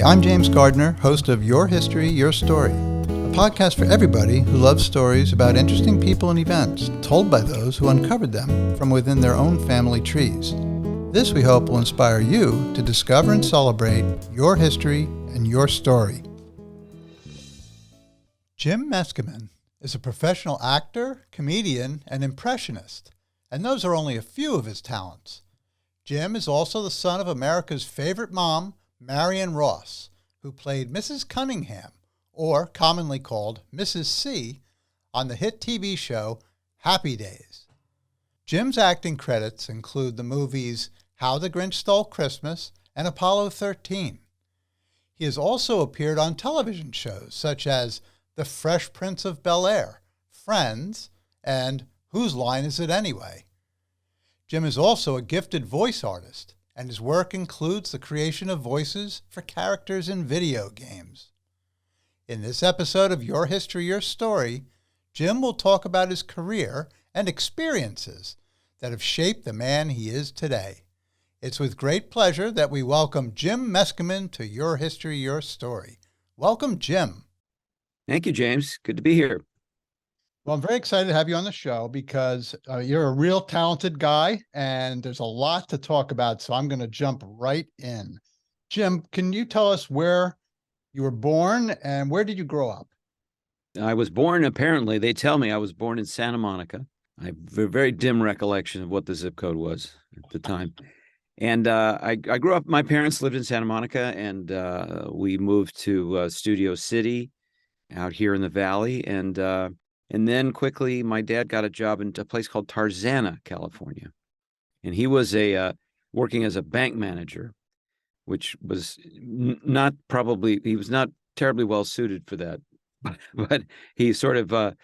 I'm James Gardner, host of Your History, Your Story, a podcast for everybody who loves stories about interesting people and events told by those who uncovered them from within their own family trees. This, we hope, will inspire you to discover and celebrate your history and your story. Jim Meskimen is a professional actor, comedian, and impressionist, and those are only a few of his talents. Jim is also the son of America's favorite mom, Marion Ross, who played Mrs. Cunningham, or commonly called Mrs. C, on the hit TV show Happy Days. Jim's acting credits include the movies How the Grinch Stole Christmas and Apollo 13. He has also appeared on television shows such as The Fresh Prince of Bel-Air, Friends, and Whose Line Is It Anyway? Jim is also a gifted voice artist, and his work includes the creation of voices for characters in video games. In this episode of Your History, Your Story, Jim will talk about his career and experiences that have shaped the man he is today. It's with great pleasure that we welcome Jim Meskimen to Your History, Your Story. Welcome, Jim. Thank you, James. Good to be here. Well, I'm very excited to have you on the show because you're a real talented guy and there's a lot to talk about. So I'm going to jump right in. Jim, can you tell us where you were born and where did you grow up? I was born, apparently, they tell me I was born in Santa Monica. I have a very dim recollection of what the zip code was at the time. And I grew up, my parents lived in Santa Monica, and we moved to Studio City out here in the valley. And then quickly, my dad got a job in a place called Tarzana, California. And he was working as a bank manager, which was he was not terribly well suited for that. But he sort of,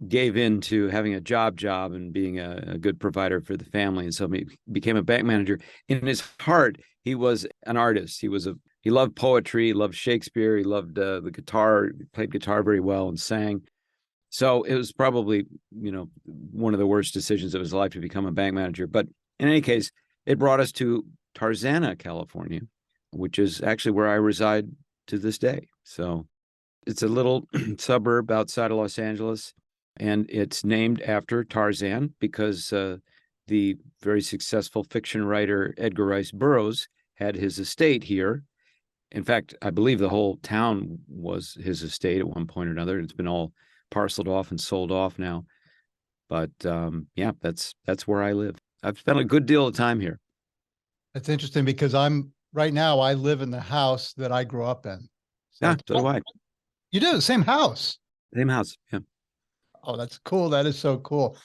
gave in to having a job and being a good provider for the family. And so he became a bank manager. In his heart, he was an artist. He loved poetry, loved Shakespeare, he loved the guitar, played guitar very well and sang. So it was probably, one of the worst decisions of his life to become a bank manager. But in any case, it brought us to Tarzana, California, which is actually where I reside to this day. So it's a little suburb outside of Los Angeles, and it's named after Tarzan because the very successful fiction writer Edgar Rice Burroughs had his estate here. In fact, I believe the whole town was his estate at one point or another. It's been all parceled off and sold off now. But that's where I live. I've spent a good deal of time here. That's interesting because right now I live in the house that I grew up in. So do I. You do? Same house? Same house, yeah. Oh, that's cool. That is so cool.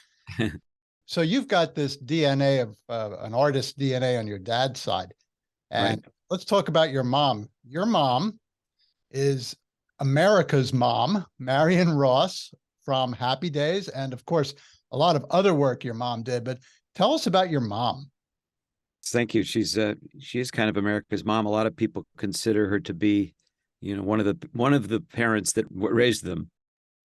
So you've got this DNA of an artist DNA on your dad's side. And Let's talk about your mom. Your mom is America's mom, Marion Ross from Happy Days. And of course, a lot of other work your mom did, but tell us about your mom. Thank you. She is kind of America's mom. A lot of people consider her to be, one of the parents that raised them.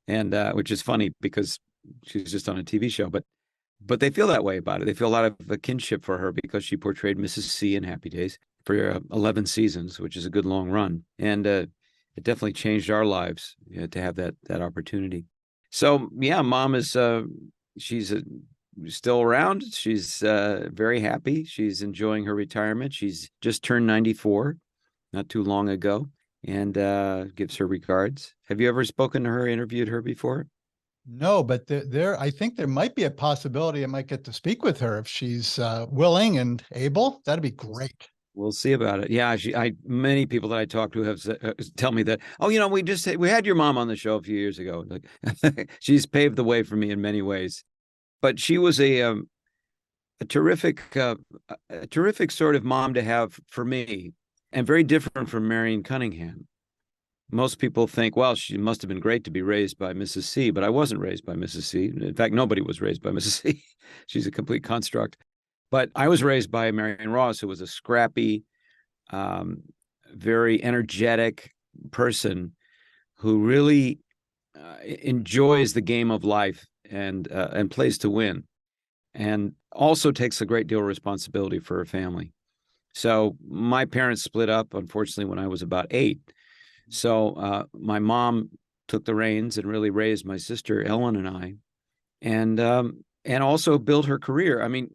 And which is funny because she's just on a TV show, but they feel that way about it. They feel a lot of a kinship for her because she portrayed Mrs. C in Happy Days for 11 seasons, which is a good long run. And it definitely changed our lives to have that opportunity. So yeah, mom is she's still around. She's very happy. She's enjoying her retirement. She's just turned 94 not too long ago, and gives her regards. Have you ever spoken to her, interviewed her before? No, but I think there might be a possibility I might get to speak with her if she's willing and able. That'd be great. We'll see about it. Yeah, many people that I talk to have tell me that, we had your mom on the show a few years ago. Like, she's paved the way for me in many ways. But she was a terrific sort of mom to have for me, and very different from Marion Cunningham. Most people think, well, she must have been great to be raised by Mrs. C, but I wasn't raised by Mrs. C. In fact, nobody was raised by Mrs. C. She's a complete construct. But I was raised by Marion Ross, who was a scrappy, very energetic person who really enjoys the game of life and plays to win, and also takes a great deal of responsibility for her family. So my parents split up, unfortunately, when I was about 8. So my mom took the reins and really raised my sister Ellen and I, and also built her career. I mean,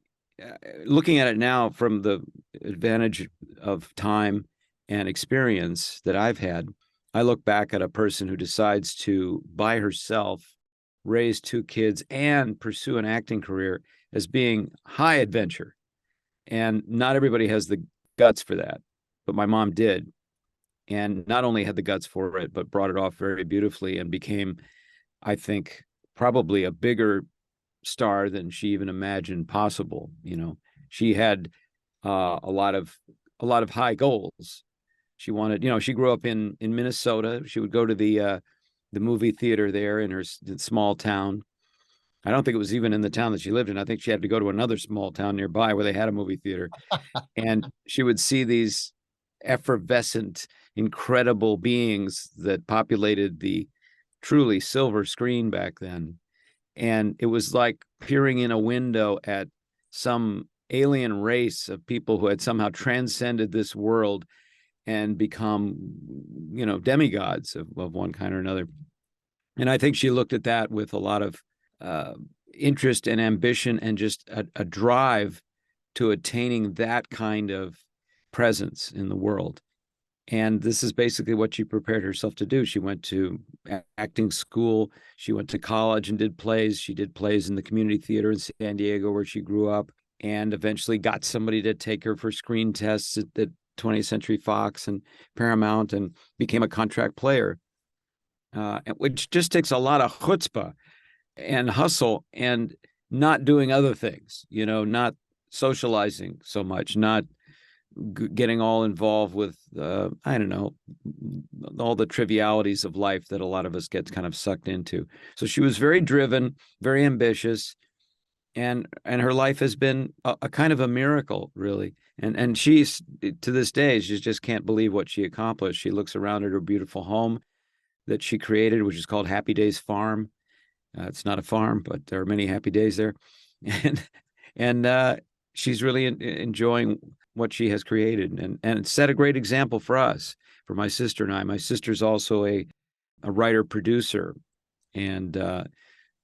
looking at it now from the advantage of time and experience that I've had, I look back at a person who decides to, by herself, raise 2 kids and pursue an acting career as being high adventure. And not everybody has the guts for that, but my mom did. And not only had the guts for it, but brought it off very beautifully and became, I think, probably a bigger star than she even imagined possible. She had a lot of high goals. She wanted, she grew up in Minnesota. She would go to the movie theater there in her small town. I don't think it was even in the town that she lived in. I think she had to go to another small town nearby where they had a movie theater. And she would see these effervescent, incredible beings that populated the truly silver screen back then. And it was like peering in a window at some alien race of people who had somehow transcended this world and become, demigods of one kind or another. And I think she looked at that with a lot of interest and ambition and just a drive to attaining that kind of presence in the world. And this is basically what she prepared herself to do. She went to acting school. She went to college and did plays. She did plays in the community theater in San Diego where she grew up, and eventually got somebody to take her for screen tests at 20th Century Fox and Paramount, and became a contract player, which just takes a lot of chutzpah and hustle and not doing other things, not socializing so much, not getting all involved with, I don't know, all the trivialities of life that a lot of us get kind of sucked into. So she was very driven, very ambitious, and her life has been a kind of a miracle, really. And she's, to this day, she just can't believe what she accomplished. She looks around at her beautiful home that she created, which is called Happy Days Farm. It's not a farm, but there are many happy days there. And she's really enjoying what she has created, and set a great example for us, for my sister and I. My sister's also a writer producer, and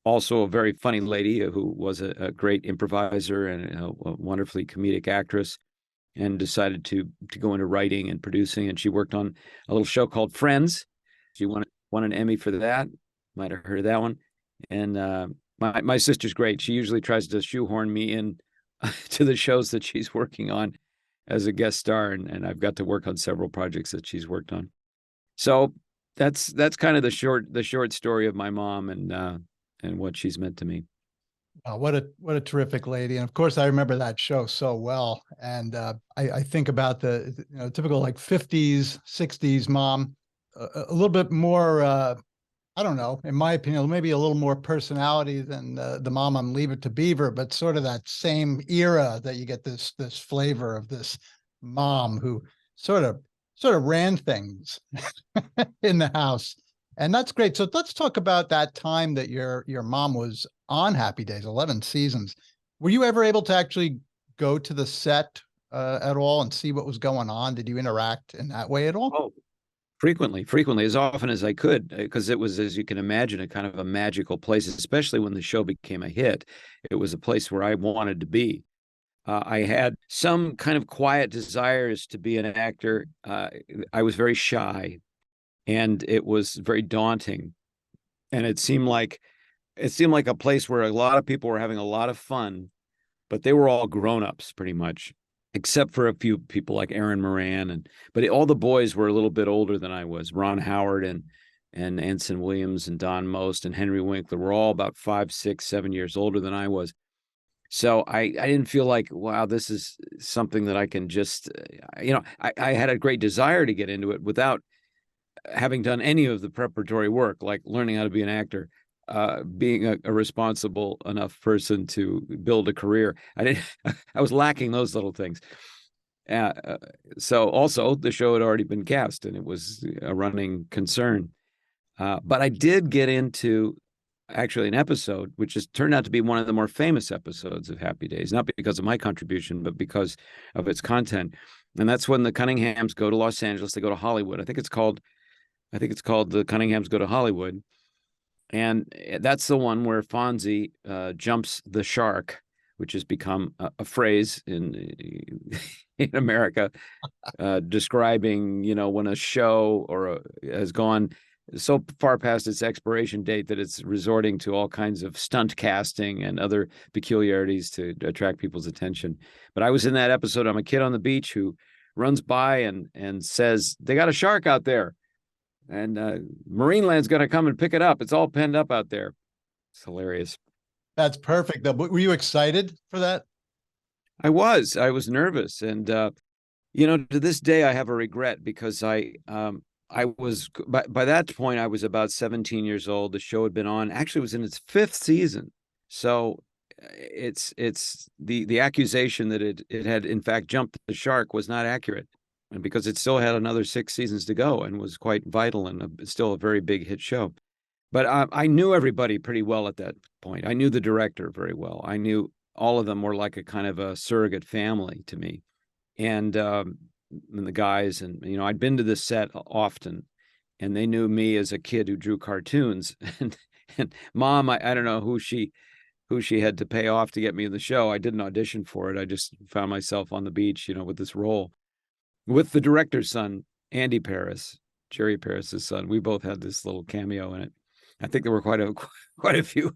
also a very funny lady who was a great improviser and a wonderfully comedic actress, and decided to go into writing and producing. And she worked on a little show called Friends. She won an Emmy for that. Might have heard of that one. And my sister's great. She usually tries to shoehorn me in to the shows that she's working on as a guest star, and I've got to work on several projects that she's worked on. So that's kind of the short story of my mom and what she's meant to me. Oh, what a terrific lady. And of course, I remember that show so well. And I think about the typical like 50s, 60s mom, a little bit more, I don't know, in my opinion, maybe a little more personality than the mom on Leave It to Beaver, but sort of that same era that you get this flavor of this mom who sort of ran things in the house. And that's great. So let's talk about that time that your mom was on Happy Days, 11 seasons. Were you ever able to actually go to the set at all and see what was going on? Did you interact in that way at all? Oh, frequently, as often as I could, because it was, as you can imagine, a kind of a magical place, especially when the show became a hit. It was a place where I wanted to be. I had some kind of quiet desires to be an actor. I was very shy, and it was very daunting. And it seemed like a place where a lot of people were having a lot of fun, but they were all grown-ups pretty much, except for a few people like Aaron Moran, but all the boys were a little bit older than I was. Ron Howard and Anson Williams and Don Most and Henry Winkler were all about 5, 6, 7 years older than I was. So I didn't feel like, wow, this is something that I can just, I had a great desire to get into it without having done any of the preparatory work, like learning how to be an actor, being a responsible enough person to build a career. I was lacking those little things. So also the show had already been cast and it was a running concern. But I did get into actually an episode, which has turned out to be one of the more famous episodes of Happy Days, not because of my contribution, but because of its content. And that's when the Cunninghams go to Los Angeles. They go to Hollywood. I think it's called The Cunninghams Go to Hollywood. And that's the one where Fonzie jumps the shark, which has become a phrase in America, describing, when a show has gone so far past its expiration date that it's resorting to all kinds of stunt casting and other peculiarities to attract people's attention. But I was in that episode. I'm a kid on the beach who runs by and says, "They got a shark out there, and Marineland's going to come and pick it up. It's all penned up out there." It's hilarious. That's perfect. Though, were you excited for that? I was nervous. And, to this day, I have a regret because I was, by that point, I was about 17 years old. The show had been on, actually it was in its 5th season. So it's the accusation that it had in fact jumped the shark was not accurate. And because it still had another 6 seasons to go and was quite vital and still a very big hit show. But I knew everybody pretty well at that point. I knew the director very well. I knew all of them were like a kind of a surrogate family to me. And the guys, and I'd been to this set often, and they knew me as a kid who drew cartoons. And Mom, I don't know who she had to pay off to get me in the show. I didn't audition for it. I just found myself on the beach, with this role with the director's son, Andy Paris, Jerry Paris's son. We both had this little cameo in it. I think there were quite a few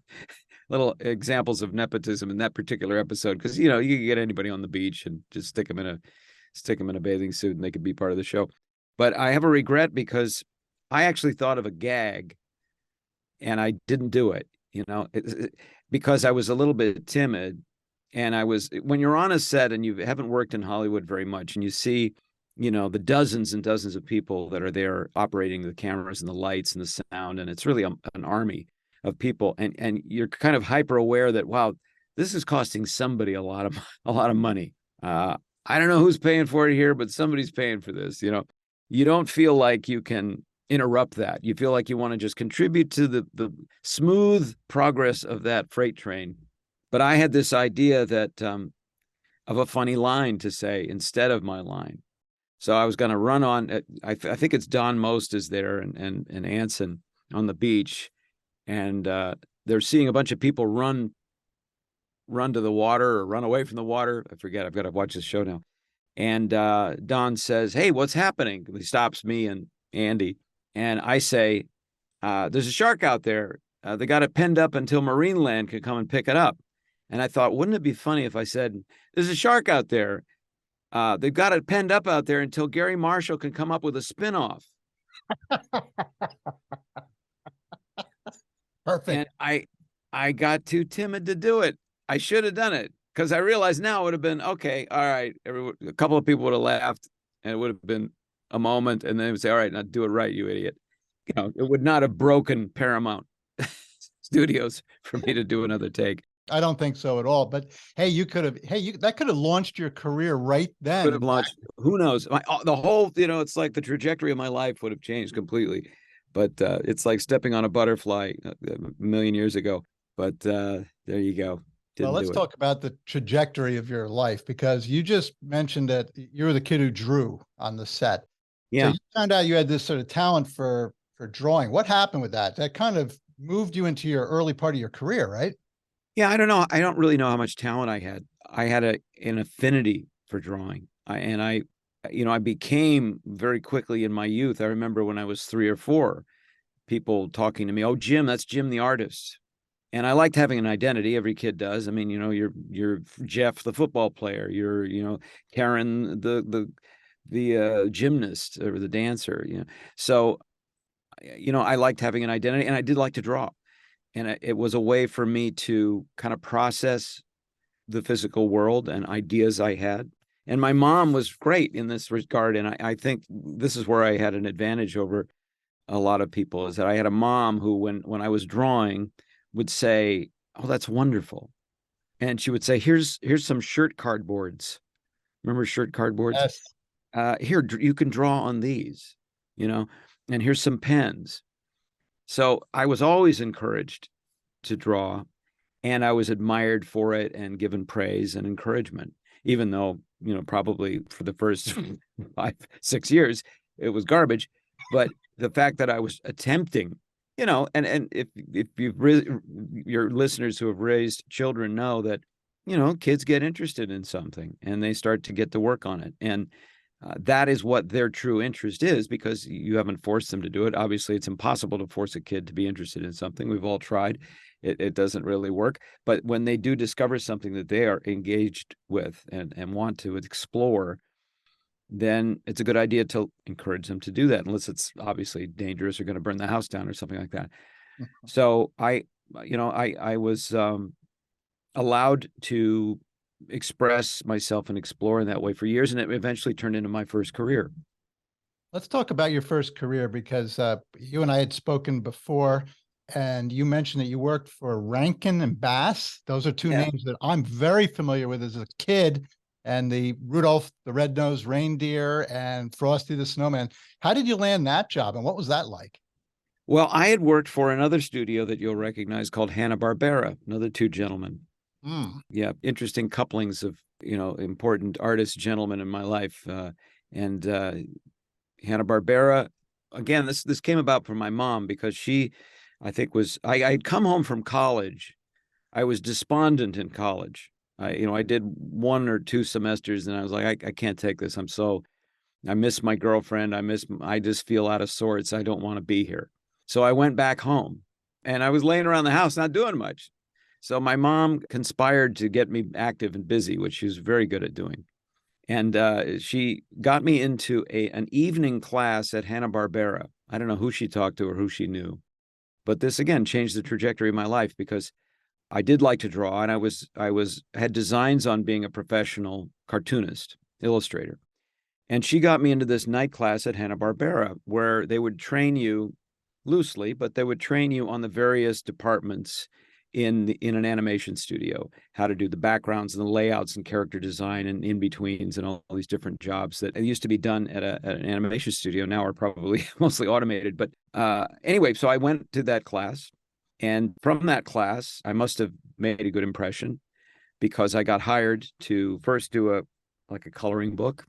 little examples of nepotism in that particular episode, because you could get anybody on the beach and just stick them in a bathing suit and they could be part of the show. But I have a regret because I actually thought of a gag and I didn't do it, because I was a little bit timid. And when you're on a set and you haven't worked in Hollywood very much, and you see, the dozens and dozens of people that are there operating the cameras and the lights and the sound, and it's really an army of people, and you're kind of hyper aware that, wow, this is costing somebody a lot of money. I don't know who's paying for it here, but somebody's paying for this. You don't feel like you can interrupt that. You feel like you want to just contribute to the smooth progress of that freight train. But I had this idea that of a funny line to say instead of my line. So I was going to run on. I think it's Don Most is there and Anson on the beach, and they're seeing a bunch of people run to the water or run away from the water. I forget. I've got to watch this show now. And Don says, "Hey, what's happening?" He stops me and Andy, and I say, "There's a shark out there. They got it penned up until Marineland can come and pick it up." And I thought, wouldn't it be funny if I said, "There's a shark out there. They've got it penned up out there until Gary Marshall can come up with a spinoff." Perfect. And I got too timid to do it. I should have done it, because I realized now it would have been, okay, all right. A couple of people would have laughed, and it would have been a moment, and then they would say, "All right, now do it right, you idiot." It would not have broken Paramount Studios for me to do another take. I don't think so at all. But hey, that could have launched your career right then. Could have launched. Who knows? The whole, it's like the trajectory of my life would have changed completely. But it's like stepping on a butterfly a million years ago. But there you go. Well, let's talk about the trajectory of your life, because you just mentioned that you were the kid who drew on the set. Yeah. So you found out you had this sort of talent for drawing. What happened with that? That kind of moved you into your early part of your career, right? Yeah, I don't know. I don't really know how much talent I had. I had an affinity for drawing. I became very quickly in my youth. I remember when I was 3 or 4, people talking to me, "Oh, Jim, that's Jim the artist." And I liked having an identity. Every kid does. I mean, you're Jeff the football player. You're Karen the gymnast or the dancer. So I liked having an identity, and I did like to draw. And it was a way for me to kind of process the physical world and ideas I had. And my mom was great in this regard. And I think this is where I had an advantage over a lot of people, is that I had a mom who, when I was drawing, would say, "Oh, that's wonderful." And she would say, here's some shirt cardboards. Remember shirt cardboards? Yes. Here, you can draw on these, and here's some pens. So I was always encouraged to draw, and I was admired for it and given praise and encouragement, even though, probably for the first 5-6 years, it was garbage. But the fact that I was attempting, and if your listeners who have raised children know that, kids get interested in something and they start to get to work on it. And that is what their true interest is, because you haven't forced them to do it. Obviously, it's impossible to force a kid to be interested in something. We've all tried. It doesn't really work. But when they do discover something that they are engaged with and want to explore, then it's a good idea to encourage them to do that, unless it's obviously dangerous or going to burn the house down or something like that. So I was allowed to express myself and explore in that way for years, and it eventually turned into my first career. Let's talk about your first career, because you and I had spoken before, and you mentioned that you worked for Rankin and Bass. Those are two names that I'm very familiar with as a kid, and the Rudolph the Red-Nosed Reindeer and Frosty the Snowman. How did you land that job, and what was that like? Well, I had worked for another studio that you'll recognize called Hanna-Barbera, another two gentlemen. Yeah, interesting couplings of, important artist gentlemen in my life. And Hanna-Barbera, again, this came about from my mom, because she, I think, I'd come home from college. I was despondent in college. I did 1 or 2 semesters and I was like, I can't take this. I miss my girlfriend. I just feel out of sorts. I don't want to be here. So I went back home and I was laying around the house, not doing much. So my mom conspired to get me active and busy, which she was very good at doing. And she got me into an evening class at Hanna-Barbera. I don't know who she talked to or who she knew, but this again changed the trajectory of my life, because I did like to draw, and I had designs on being a professional cartoonist, illustrator. And she got me into this night class at Hanna-Barbera, where they would train you loosely, but they would train you on the various departments in an animation studio, how to do the backgrounds and the layouts and character design and in-betweens and all these different jobs that used to be done at an animation studio, now are probably mostly automated. But anyway, so I went to that class, and from that class, I must have made a good impression, because I got hired to first do a coloring book.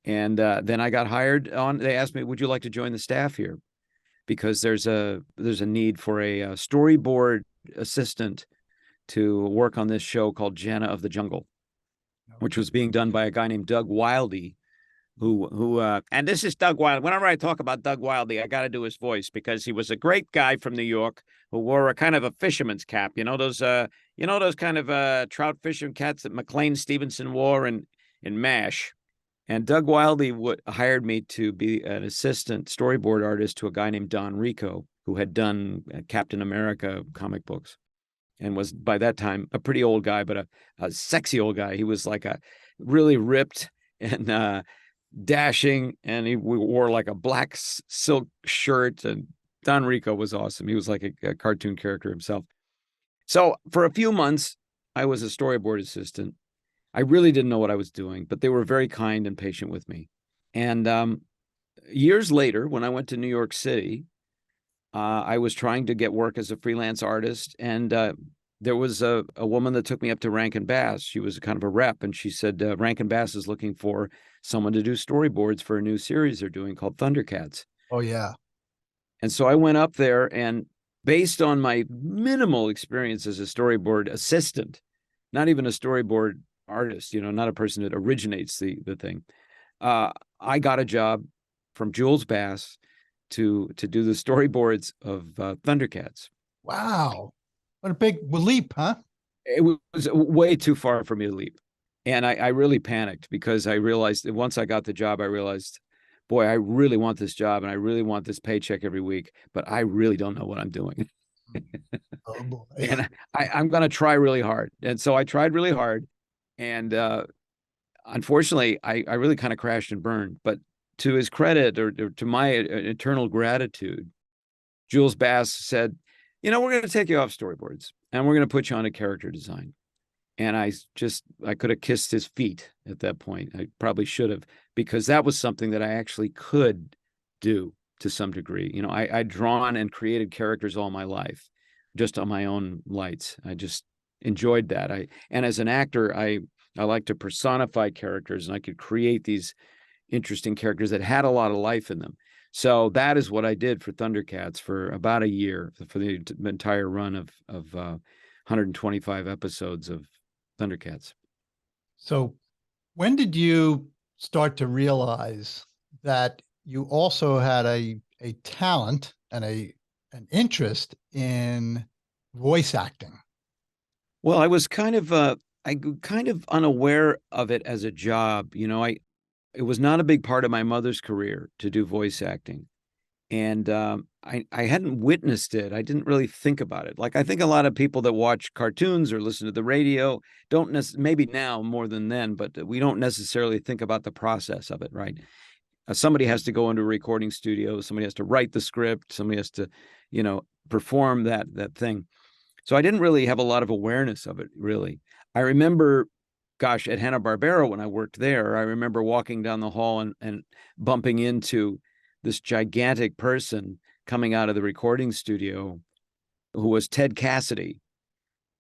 And then I got hired on, they asked me, would you like to join the staff here? Because there's a need for a storyboard assistant to work on this show called Jana of the Jungle, which was being done by a guy named Doug Wildey, who and this is Doug Wildey. Whenever I talk about Doug Wildey, I got to do his voice, because he was a great guy from New York who wore a kind of a fisherman's cap, those kind of trout fishing cats that McLean Stevenson wore in MASH. And Doug Wildey hired me to be an assistant storyboard artist to a guy named Don Rico, who had done Captain America comic books and was by that time a pretty old guy, but a sexy old guy. He was like a really ripped and dashing, and he wore like a black silk shirt. And Don Rico was awesome. He was like a cartoon character himself. So for a few months, I was a storyboard assistant. I really didn't know what I was doing, but they were very kind and patient with me. And years later, when I went to New York City, I was trying to get work as a freelance artist, and there was a woman that took me up to Rankin Bass. She was kind of a rep, and she said, Rankin Bass is looking for someone to do storyboards for a new series they're doing called Thundercats. Oh, yeah. And so I went up there, and based on my minimal experience as a storyboard assistant, not even a storyboard artist, not a person that originates the thing, I got a job from Jules Bass to do the storyboards of Thundercats. Wow. What a big leap, huh? It was way too far for me to leap. And I really panicked, because I realized that once I got the job, I realized, boy, I really want this job and I really want this paycheck every week, but I really don't know what I'm doing. Oh, boy. And I'm going to try really hard. And so I tried really hard. And unfortunately, I really kind of crashed and burned. But to his credit, or to my eternal gratitude, Jules Bass said, we're going to take you off storyboards and we're going to put you on a character design. And I could have kissed his feet at that point. I probably should have, because that was something that I actually could do to some degree. I'd drawn and created characters all my life. just on my own lights. I just enjoyed that. And as an actor, I like to personify characters, and I could create these interesting characters that had a lot of life in them. So that is what I did for Thundercats for about a year, for the entire run of 125 episodes of Thundercats. So when did you start to realize that you also had a talent and an interest in voice acting? Well, I was kind of unaware of it as a job. It was not a big part of my mother's career to do voice acting. And I hadn't witnessed it. I didn't really think about it. Like, I think a lot of people that watch cartoons or listen to the radio don't maybe now more than then, but we don't necessarily think about the process of it, right? Somebody has to go into a recording studio. Somebody has to write the script. Somebody has to, perform that thing. So I didn't really have a lot of awareness of it, really. I remember, gosh, at Hanna-Barbera when I worked there, I remember walking down the hall and bumping into this gigantic person coming out of the recording studio who was Ted Cassidy.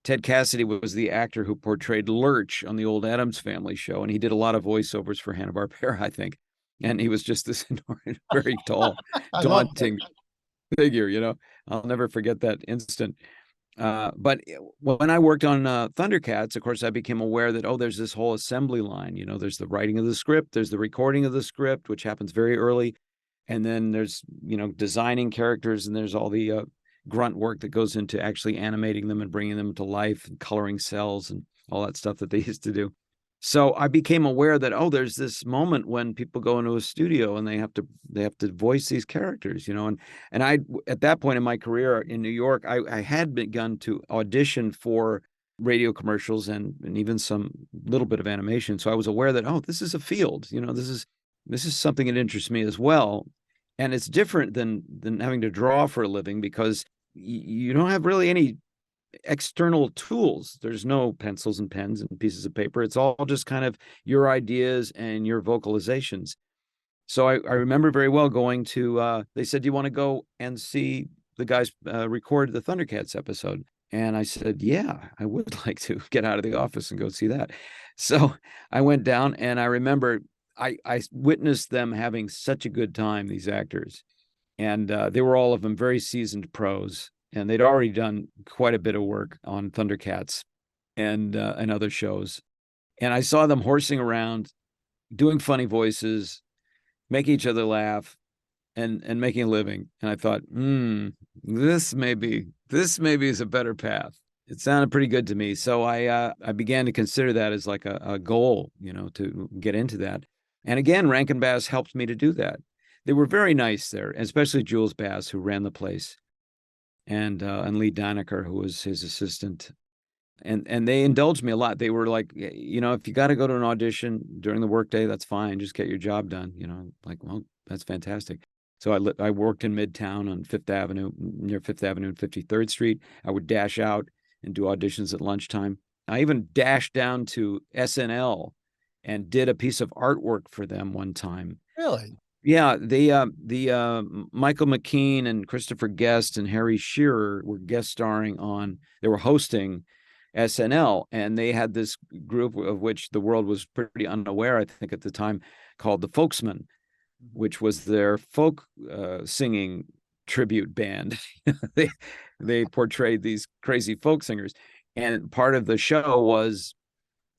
Ted Cassidy was the actor who portrayed Lurch on the old Addams Family show, and he did a lot of voiceovers for Hanna-Barbera, I think. And he was just this very tall, daunting figure, I'll never forget that instant. But when I worked on Thundercats, of course, I became aware that, there's this whole assembly line. There's the writing of the script, there's the recording of the script, which happens very early. And then there's, designing characters, and there's all the grunt work that goes into actually animating them and bringing them to life and coloring cells and all that stuff that they used to do. So I became aware that, there's this moment when people go into a studio and they have to voice these characters, and I, at that point in my career in New York, I had begun to audition for radio commercials and even some little bit of animation. So I was aware that, this is a field, this is something that interests me as well. And it's different than having to draw for a living, because you don't have really any external tools. There's no pencils and pens and pieces of paper. It's all just kind of your ideas and your vocalizations. So I remember very well going to, they said, do you want to go and see the guys record the Thundercats episode? And I said, yeah, I would like to get out of the office and go see that. So I went down, and I remember I witnessed them having such a good time, these actors. And they were all of them very seasoned pros. And they'd already done quite a bit of work on Thundercats and other shows. And I saw them horsing around, doing funny voices, making each other laugh, and making a living. And I thought, this maybe is a better path. It sounded pretty good to me. So I began to consider that as like a goal, to get into that. And again, Rankin Bass helped me to do that. They were very nice there, especially Jules Bass, who ran the place. And Lee Danaker, who was his assistant. And they indulged me a lot. They were like, if you got to go to an audition during the workday, that's fine. Just get your job done. Like, well, that's fantastic. So I worked in Midtown on Fifth Avenue, near Fifth Avenue and 53rd Street. I would dash out and do auditions at lunchtime. I even dashed down to SNL and did a piece of artwork for them one time. Really? Yeah, the Michael McKean and Christopher Guest and Harry Shearer were guest starring on. They were hosting SNL, and they had this group of which the world was pretty unaware, I think, at the time, called the Folksmen, which was their folk singing tribute band. They portrayed these crazy folk singers, and part of the show was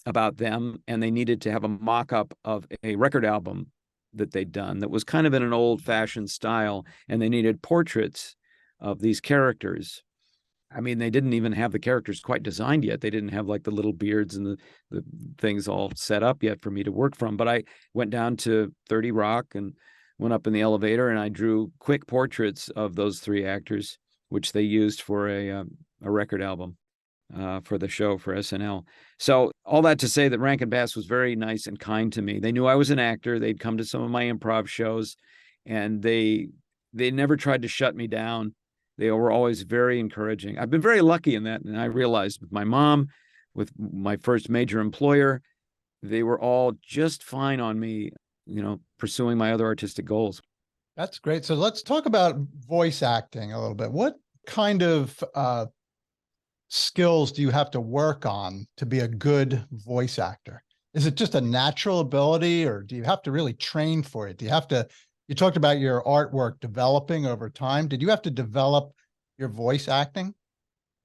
about them, and they needed to have a mock-up of a record album that they'd done that was kind of in an old-fashioned style, and they needed portraits of these characters. I mean, they didn't even have the characters quite designed yet. They didn't have like the little beards and the things all set up yet for me to work from. But I went down to 30 Rock and went up in the elevator, and I drew quick portraits of those three actors, which they used for a record album for the show for SNL. So all that to say that Rankin Bass was very nice and kind to me. They knew I was an actor. They'd come to some of my improv shows, and they never tried to shut me down. They were always very encouraging. I've been very lucky in that. And I realized with my mom, with my first major employer, they were all just fine on me, pursuing my other artistic goals. That's great. So let's talk about voice acting a little bit. What kind of skills do you have to work on to be a good voice actor? Is it just a natural ability, or do you have to really train for it? Do you have to, you talked about your artwork developing over time. Did you have to develop your voice acting?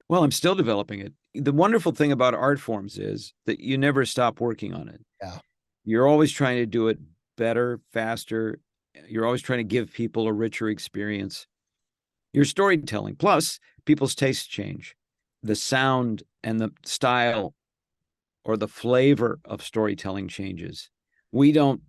Well, I'm still developing it. The wonderful thing about art forms is that you never stop working on it. Yeah. You're always trying to do it better, faster. You're always trying to give people a richer experience. Your storytelling, plus people's tastes change. The sound and the style or the flavor of storytelling changes. We don't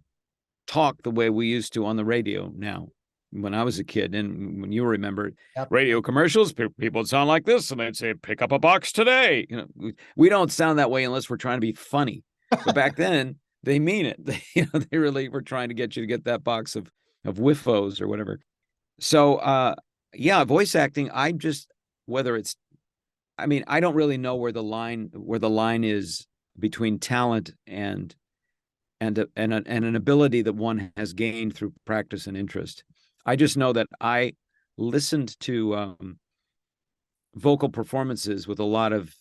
talk the way we used to on the radio now. When I was a kid, and when you remember, Yep. radio commercials, people would sound like this, and they'd say, "Pick up a box today." You know, we don't sound that way unless we're trying to be funny. But back then, they mean it. They really were trying to get you to get that box of Whiffos or whatever. So, yeah, voice acting. Whether it's, I mean, I don't really know where the line is between talent and an ability that one has gained through practice and interest. I just know that I listened to vocal performances with a lot of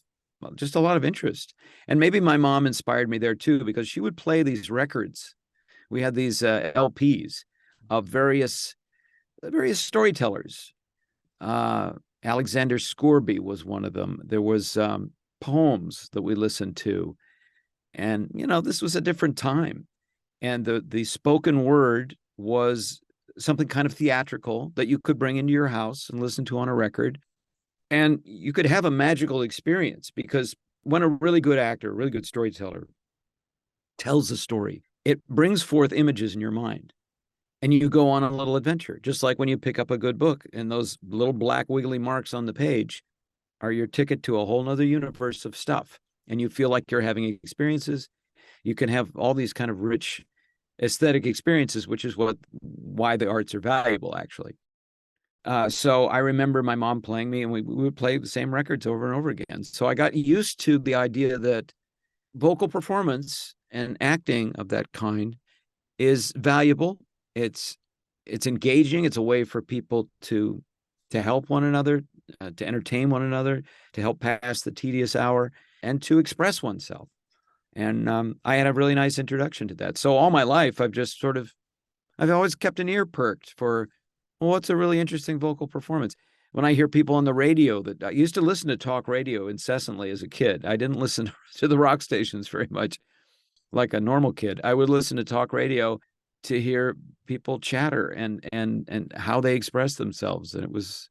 interest. And maybe my mom inspired me there too, because she would play these records. We had these LPs of various storytellers. Alexander Scourby was one of them. There was poems that we listened to. And, this was a different time. And the spoken word was something kind of theatrical that you could bring into your house and listen to on a record. And you could have a magical experience, because when a really good actor, a really good storyteller tells a story, it brings forth images in your mind. And you go on a little adventure, just like when you pick up a good book, and those little black wiggly marks on the page are your ticket to a whole nother universe of stuff. And you feel like you're having experiences. You can have all these kind of rich aesthetic experiences, which is why the arts are valuable, actually. So I remember my mom playing me, and we would play the same records over and over again. So I got used to the idea that vocal performance and acting of that kind is valuable. It's engaging. It's a way for people to help one another, to entertain one another, to help pass the tedious hour, and to express oneself. And I had a really nice introduction to that. So all my life, I've always kept an ear perked for, well, what's a really interesting vocal performance? When I hear people on the radio, that I used to listen to talk radio incessantly as a kid. I didn't listen to the rock stations very much like a normal kid. I would listen to talk radio to hear people chatter and how they express themselves. And it was,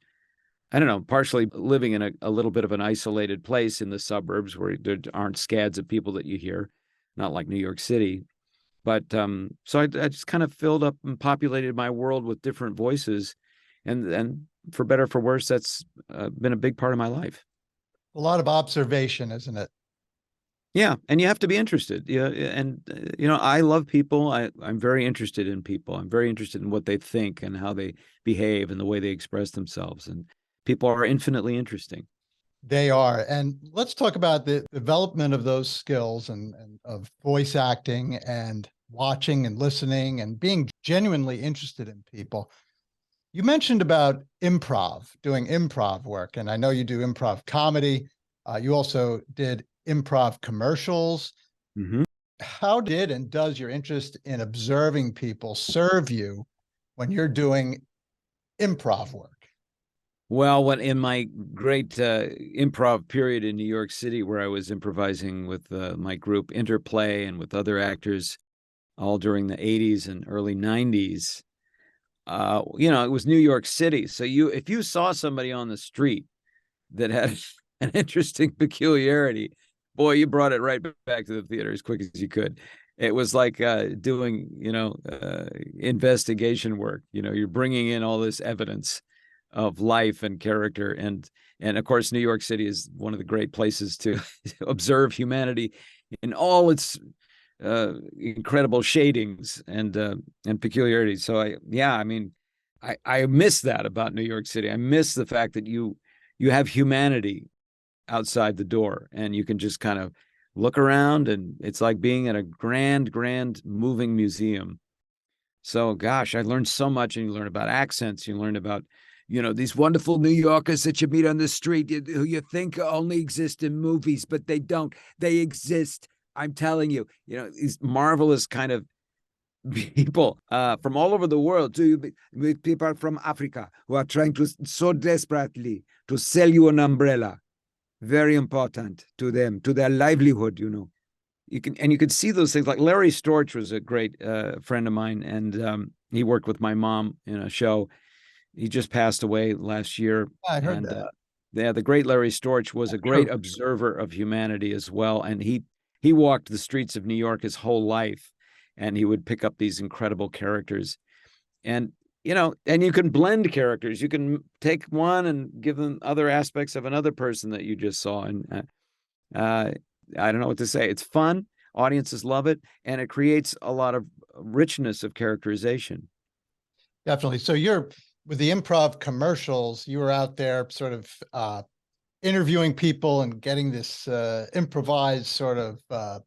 I don't know, partially living in a little bit of an isolated place in the suburbs where there aren't scads of people that you hear, not like New York City. But so I just kind of filled up and populated my world with different voices. And for better or for worse, that's been a big part of my life. A lot of observation, isn't it? Yeah. And you have to be interested. Yeah. And, I love people. I'm very interested in people. I'm very interested in what they think and how they behave and the way they express themselves. And people are infinitely interesting. They are. And let's talk about the development of those skills and of voice acting and watching and listening and being genuinely interested in people. You mentioned about doing improv work. And I know you do improv comedy. You also did improv commercials. Mm-hmm. How did and does your interest in observing people serve you when you're doing improv work? Well, when in my great improv period in New York City, where I was improvising with my group Interplay and with other actors, all during the 80s and early 90s, it was New York City. So if you saw somebody on the street that had an interesting peculiarity, boy, you brought it right back to the theater as quick as you could. It was like doing, investigation work. You're bringing in all this evidence of life and character. And of course, New York City is one of the great places to observe humanity in all its incredible shadings and peculiarities. So I miss that about New York City. I miss the fact that you have humanity outside the door, and you can just kind of look around, and it's like being at a grand moving museum. So gosh, I learned so much. And you learn about accents, you learn about these wonderful New Yorkers that you meet on the street who you think only exist in movies, but they don't. They exist. I'm telling you, these marvelous kind of people from all over the world. So you meet people from Africa who are trying to so desperately to sell you an umbrella. Very important to them, to their livelihood, You can see those things. Like Larry Storch was a great friend of mine, and he worked with my mom in a show. He just passed away last year. I heard that. The great Larry Storch was a great observer of humanity as well. And he walked the streets of New York his whole life, and he would pick up these incredible characters. And, and you can blend characters. You can take one and give them other aspects of another person that you just saw. And I don't know what to say. It's fun. Audiences love it. And it creates a lot of richness of characterization. Definitely. So with the improv commercials, you were out there sort of interviewing people and getting this improvised sort of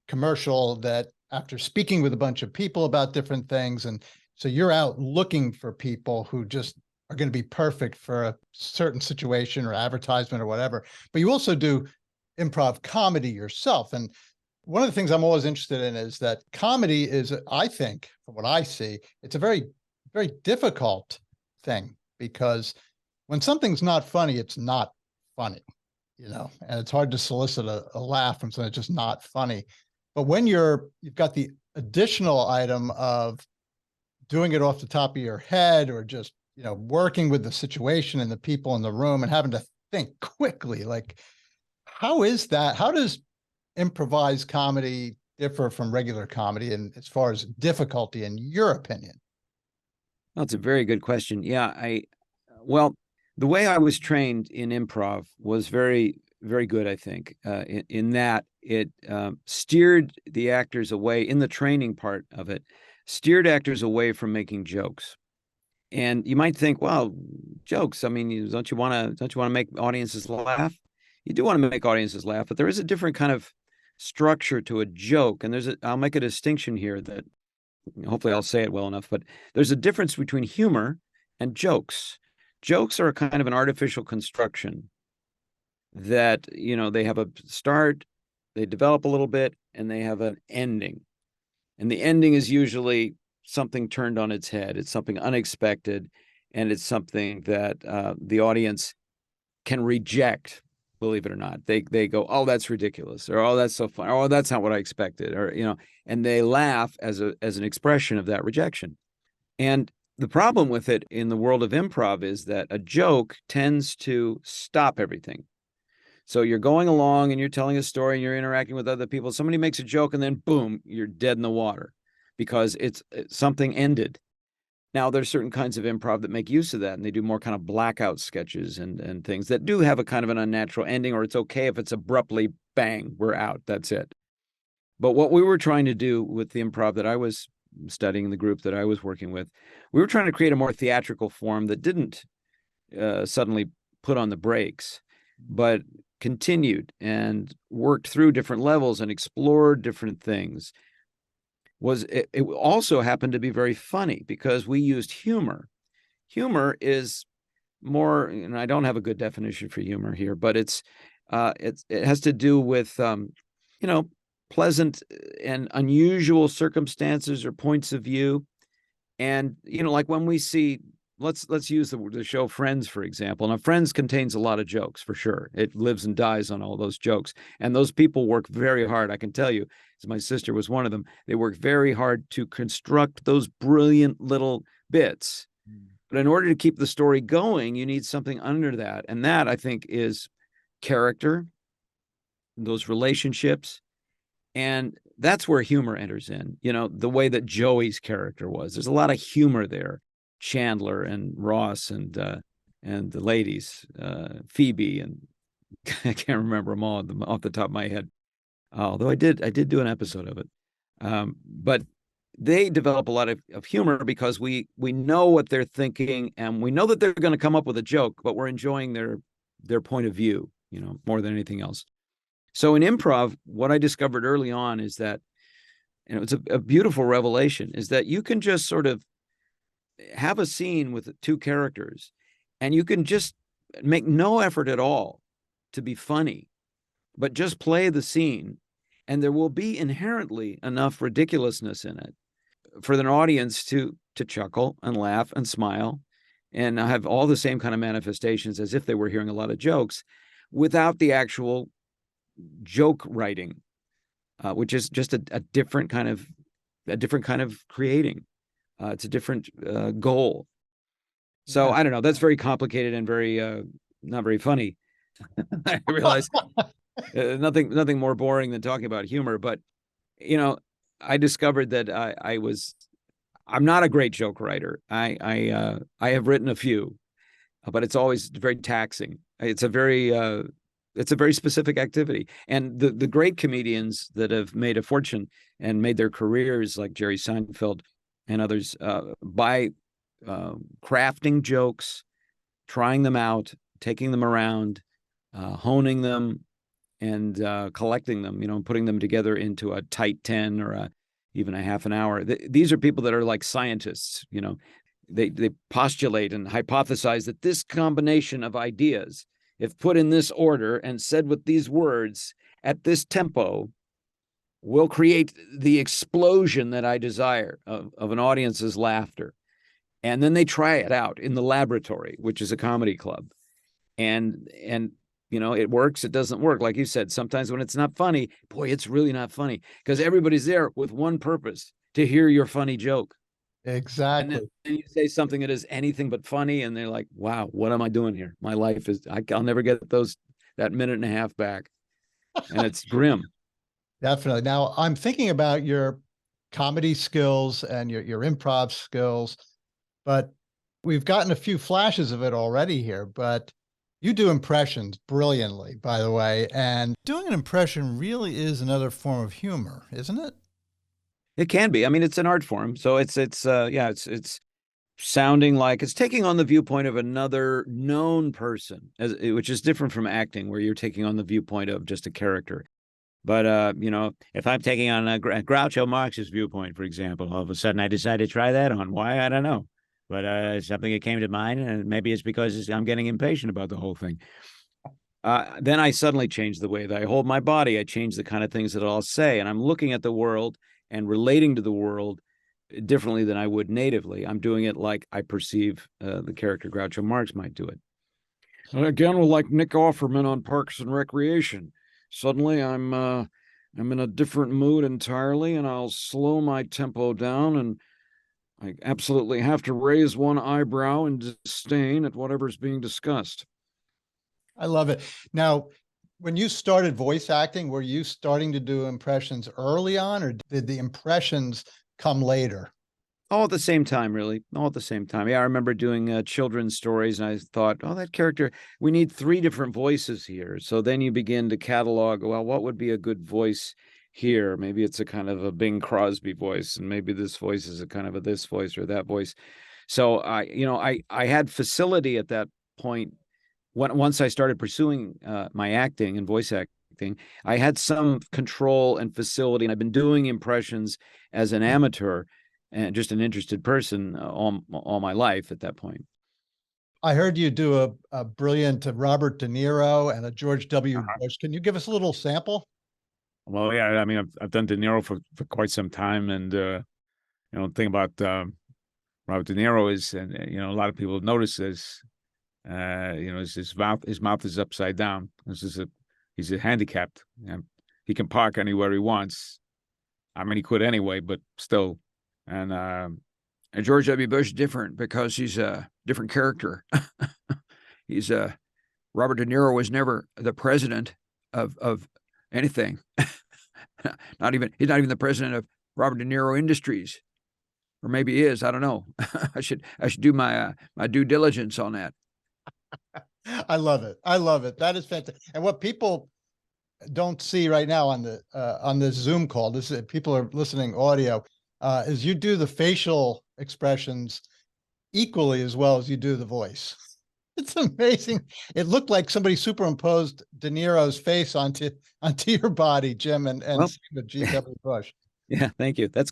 commercial that after speaking with a bunch of people about different things. And so you're out looking for people who just are going to be perfect for a certain situation or advertisement or whatever. But you also do improv comedy yourself. And one of the things I'm always interested in is that comedy is, I think, from what I see, it's a very, very difficult thing, because when something's not funny, it's not funny, and it's hard to solicit a laugh from something that's just not funny. But when you've got the additional item of doing it off the top of your head, or just, working with the situation and the people in the room and having to think quickly, like, how does improvised comedy differ from regular comedy, and as far as difficulty, in your opinion? That's a very good question. Yeah, well, the way I was trained in improv was very, very good, I think, in that it steered the actors away, in the training part of it, steered actors away from making jokes. And you might think, well, jokes, I mean, don't you want to make audiences laugh? You do want to make audiences laugh, but there is a different kind of structure to a joke. And I'll make a distinction here that hopefully I'll say it well enough, but there's a difference between humor and jokes. Jokes are kind of an artificial construction that, they have a start, they develop a little bit, and they have an ending. And the ending is usually something turned on its head. It's something unexpected, and it's something that the audience can reject, believe it or not. They go, oh, that's ridiculous, or oh, that's so fun, or oh, that's not what I expected, or and they laugh as an expression of that rejection. And the problem with it in the world of improv is that a joke tends to stop everything. So you're going along and you're telling a story and you're interacting with other people. Somebody makes a joke and then boom, you're dead in the water because it's something ended. Now, there's certain kinds of improv that make use of that, and they do more kind of blackout sketches and things that do have a kind of an unnatural ending, or it's okay if it's abruptly, bang, we're out, that's it. But what we were trying to do with the improv that I was studying, the group that I was working with, we were trying to create a more theatrical form that didn't suddenly put on the brakes, but continued and worked through different levels and explored different things. It also happened to be very funny because we used humor. Humor is more, and I don't have a good definition for humor here, but it has to do with pleasant and unusual circumstances or points of view. And like when we see, let's use the show Friends, for example. Now, Friends contains a lot of jokes, for sure. It lives and dies on all those jokes. And those people work very hard, I can tell you, as my sister was one of them. They work very hard to construct those brilliant little bits. But in order to keep the story going, you need something under that. And that, I think, is character, those relationships. And that's where humor enters in, the way that Joey's character was. There's a lot of humor there. Chandler and Ross and the ladies, Phoebe, and I can't remember them all off the top of my head. Although I did do an episode of it. But they develop a lot of humor because we know what they're thinking, and we know that they're going to come up with a joke, but we're enjoying their point of view, more than anything else. So in improv, what I discovered early on is that, it's a beautiful revelation, is that you can just sort of have a scene with two characters And you can just make no effort at all to be funny, but just play the scene. And there will be inherently enough ridiculousness in it for an audience to chuckle and laugh and smile and have all the same kind of manifestations as if they were hearing a lot of jokes without the actual joke writing, which is just a different kind of creating. It's a different goal. So Yeah. I don't know. That's very complicated and very not very funny. I realize nothing more boring than talking about humor. But I discovered that I'm not a great joke writer. I have written a few, but it's always very taxing. It's a very specific activity. And the great comedians that have made a fortune and made their careers, like Jerry Seinfeld and others, by crafting jokes, trying them out, taking them around, honing them, and collecting them, putting them together into a tight 10 or even a half an hour. These are people that are like scientists. They postulate and hypothesize that this combination of ideas, if put in this order and said with these words at this tempo, will create the explosion that I desire of an audience's laughter. And then they try it out in the laboratory, which is a comedy club. And it works, it doesn't work. Like you said, sometimes when it's not funny, boy, it's really not funny because everybody's there with one purpose: to hear your funny joke. And then Exactly. you say something that is anything but funny, and they're like, wow, what am I doing here? My life is, I'll never get that minute and a half back. And it's grim. Definitely. Now I'm thinking about your comedy skills and your improv skills, but we've gotten a few flashes of it already here, but you do impressions brilliantly, by the way. And doing an impression really is another form of humor, isn't it? It can be. I mean, it's an art form. So it's sounding like it's taking on the viewpoint of another known person, which is different from acting, where you're taking on the viewpoint of just a character. But if I'm taking on a Groucho Marx's viewpoint, for example, all of a sudden I decide to try that on. Why? I don't know. But something that came to mind, and maybe it's because I'm getting impatient about the whole thing. Then I suddenly change the way that I hold my body. I change the kind of things that I'll say, and I'm looking at the world and relating to the world differently than I would natively. I'm doing it like I perceive the character Groucho Marx might do it. And again, like Nick Offerman on Parks and Recreation. Suddenly, I'm in a different mood entirely, and I'll slow my tempo down, and I absolutely have to raise one eyebrow in disdain at whatever's being discussed. I love it. Now, when you started voice acting, were you starting to do impressions early on, or did the impressions come later? All at the same time, really. All at the same time. Yeah, I remember doing children's stories, and I thought, oh, that character, we need 3 different voices here. So then you begin to catalog, well, what would be a good voice here? Maybe it's a kind of a Bing Crosby voice, and maybe this voice is a kind of a this voice or that voice. So I had facility at that point. Once I started pursuing my acting and voice acting, I had some control and facility, and I've been doing impressions as an amateur and just an interested person all my life at that point. I heard you do a brilliant Robert De Niro and a George W. Uh-huh. Bush. Can you give us a little sample? Well, yeah, I mean, I've done De Niro for quite some time, and the thing about Robert De Niro is, and a lot of people notice this, his mouth is upside down. He's handicapped. He can park anywhere he wants. I mean, he could anyway, but still. And George W. Bush different because he's a different character. He's Robert De Niro was never the president of anything. He's not even the president of Robert De Niro Industries, or maybe he is. I don't know. I should do my due diligence on that. I love it. I love it. That is fantastic. And what people don't see right now on this Zoom call, this is, people are listening audio, is you do the facial expressions equally as well as you do the voice. It's amazing. It looked like somebody superimposed De Niro's face onto your body, Jim, and Well, the G.W. Bush. Yeah, thank you. That's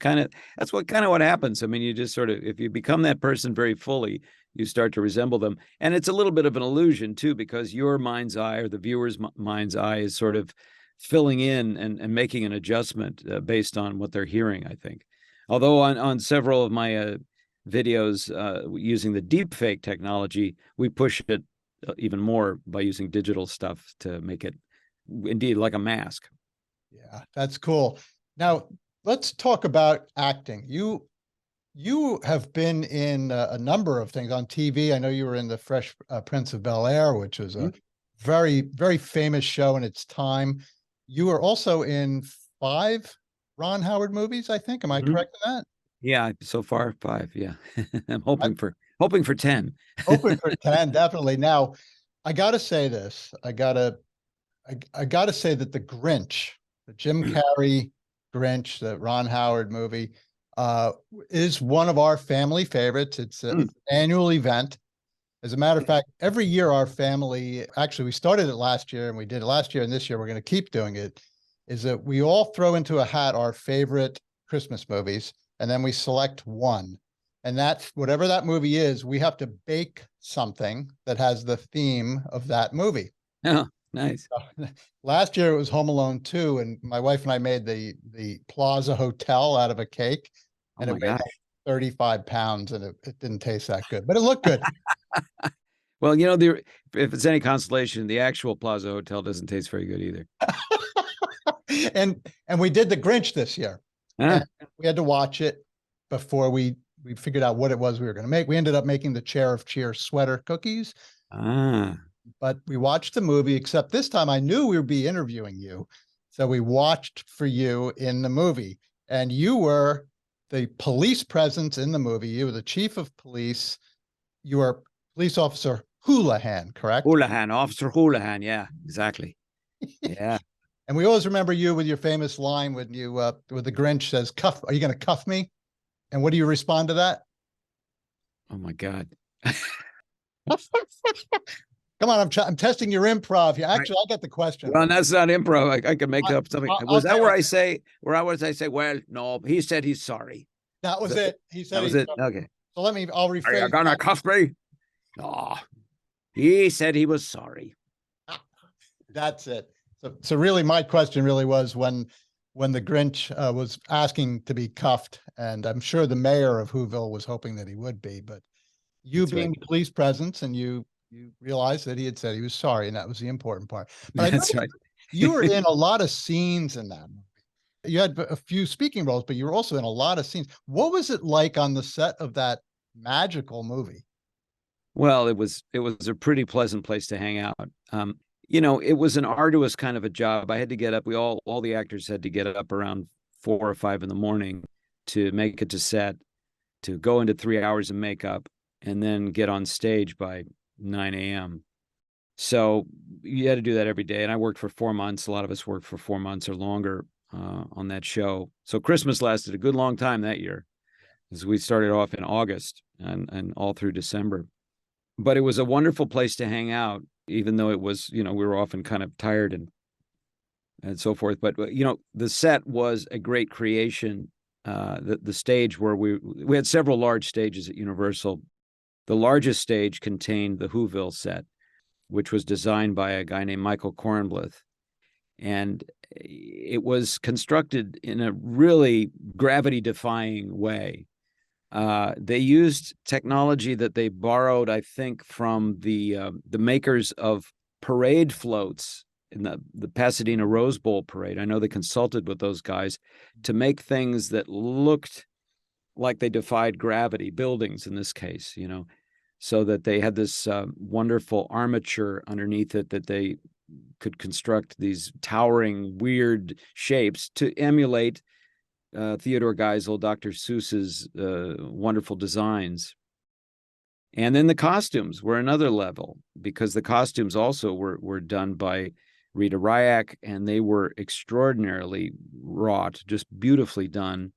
what happens. I mean, you just sort of, if you become that person very fully, you start to resemble them. And it's a little bit of an illusion too, because your mind's eye or the viewer's mind's eye is sort of filling in and making an adjustment based on what they're hearing, I think. Although on several of my videos using the deep fake technology, we push it even more by using digital stuff to make it indeed like a mask. Yeah, that's cool. Now, let's talk about acting. You have been in a number of things on TV. I know you were in the Fresh Prince of Bel-Air, which was a very, very famous show in its time. You were also in 5 Ron Howard movies, I think. Am I correct in that? Yeah, so far 5. Yeah, I'm hoping for 10. Hoping for 10, definitely. Now, I got to say this. I gotta say that the Grinch, the Jim Carrey Grinch, the Ron Howard movie, is one of our family favorites. It's an annual event. As a matter of fact, every year our family, actually we started it last year and we did it last year, and this year we're going to keep doing it, is that we all throw into a hat our favorite Christmas movies, and then we select one. And that's whatever that movie is, we have to bake something that has the theme of that movie. Oh, nice. Last year it was Home Alone 2, and my wife and I made the Plaza Hotel out of a cake, and it weighed like 35 pounds, and it didn't taste that good, but it looked good. Well, if it's any consolation, the actual Plaza Hotel doesn't taste very good either. and we did the Grinch this year. And we had to watch it before we figured out what it was we were going to make. We ended up making the Chair of Cheer sweater cookies. But we watched the movie, except this time I knew we would be interviewing you. So we watched for you in the movie, and you were the police presence in the movie. You were the chief of police. You were police officer Houlihan, correct? Officer Houlihan. Yeah, exactly. Yeah. And we always remember you with your famous line when you, with the Grinch says, are you going to cuff me? And what do you respond to that? Oh my God. Come on, I'm testing your improv here. Actually, I got the question. Well, that's not improv. I can make up something. Was that where I say, well, no, he said he's sorry. That was it. He said that was it. Okay. So I'll rephrase. Are you gonna cuff me? No. He said he was sorry. That's it. So really my question really was when the Grinch was asking to be cuffed, and I'm sure the mayor of Whoville was hoping that he would be, but you that's being the police presence, and you realized that he had said he was sorry, and that was the important part. But that's right. You were in a lot of scenes in that movie. You had a few speaking roles, but you were also in a lot of scenes. What was it like on the set of that magical movie? Well, it was a pretty pleasant place to hang out. It was an arduous kind of a job. I had to get up. All the actors had to get up around 4 or 5 in the morning to make it to set, to go into 3 hours of makeup, and then get on stage by 9 a.m. So you had to do that every day. And I worked for 4 months. A lot of us worked for 4 months or longer on that show. So Christmas lasted a good long time that year, as we started off in August and all through December. But it was a wonderful place to hang out, even though it was, we were often kind of tired and so forth. But, the set was a great creation. The stage where we had several large stages at Universal. The largest stage contained the Whoville set, which was designed by a guy named Michael Kornbluth. And it was constructed in a really gravity-defying way. They used technology that they borrowed, I think, from the makers of parade floats in the Pasadena Rose Bowl parade. I know they consulted with those guys to make things that looked like they defied gravity, buildings in this case, so that they had this wonderful armature underneath it that they could construct these towering, weird shapes to emulate Theodore Geisel, Dr. Seuss's wonderful designs. And then the costumes were another level, because the costumes also were done by Rita Ryak, and they were extraordinarily wrought, just beautifully done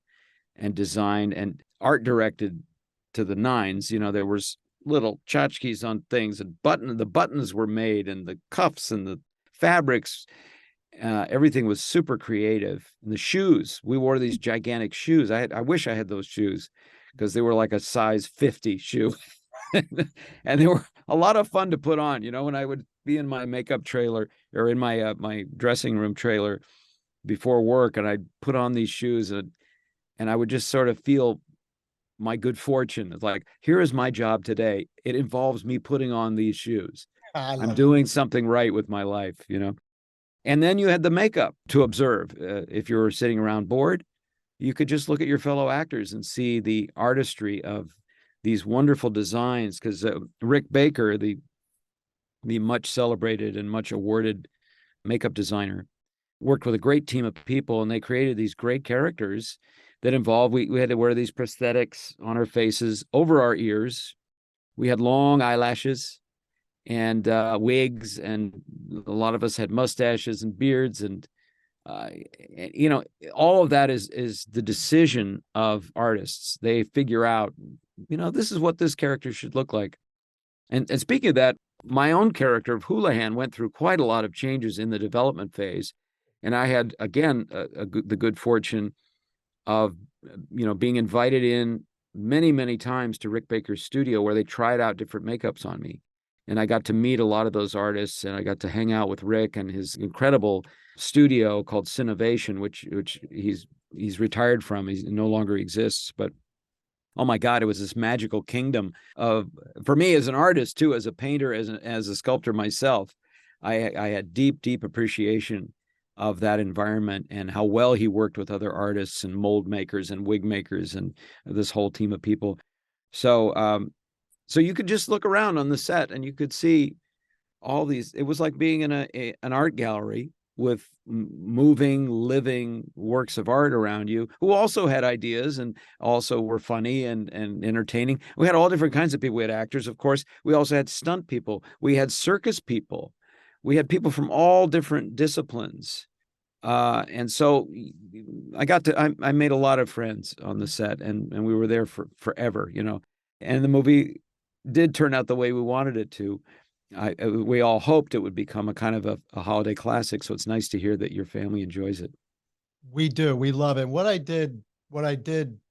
and designed and art directed to the nines. There was little tchotchkes on things, and the buttons were made, and the cuffs and the fabrics Everything was super creative. And the shoes, we wore these gigantic shoes. I wish I had those shoes because they were like a size 50 shoe. And they were a lot of fun to put on. When I would be in my makeup trailer or in my dressing room trailer before work, and I'd put on these shoes, and I would just sort of feel my good fortune. It's like, here is my job today. It involves me putting on these shoes. I'm doing something right with my life. And then you had the makeup to observe. If you were sitting around bored, you could just look at your fellow actors and see the artistry of these wonderful designs. Because Rick Baker, the much celebrated and much awarded makeup designer, worked with a great team of people, and they created these great characters that involved, we had to wear these prosthetics on our faces over our ears. We had long eyelashes and wigs, and a lot of us had mustaches and beards, and all of that is the decision of artists. They figure out, this is what this character should look like. And speaking of that, my own character of Houlihan went through quite a lot of changes in the development phase, and I had, again, the good fortune of being invited in many, many times to Rick Baker's studio, where they tried out different makeups on me. And I got to meet a lot of those artists, and I got to hang out with Rick and his incredible studio called Cinovation, which he's retired from. He no longer exists. But oh my God, it was this magical kingdom for me as an artist too, as a painter, as a sculptor myself. I had deep, deep appreciation of that environment and how well he worked with other artists and mold makers and wig makers and this whole team of people. So you could just look around on the set and you could see all these. It was like being in an art gallery with moving, living works of art around you, who also had ideas and also were funny and entertaining. We had all different kinds of people. We had actors, of course. We also had stunt people. We had circus people. We had people from all different disciplines. And so I made a lot of friends on the set, and we were there for forever, and the movie did turn out the way we wanted it to. We all hoped it would become a kind of a holiday classic. So it's nice to hear that your family enjoys it. We do. We love it. What I did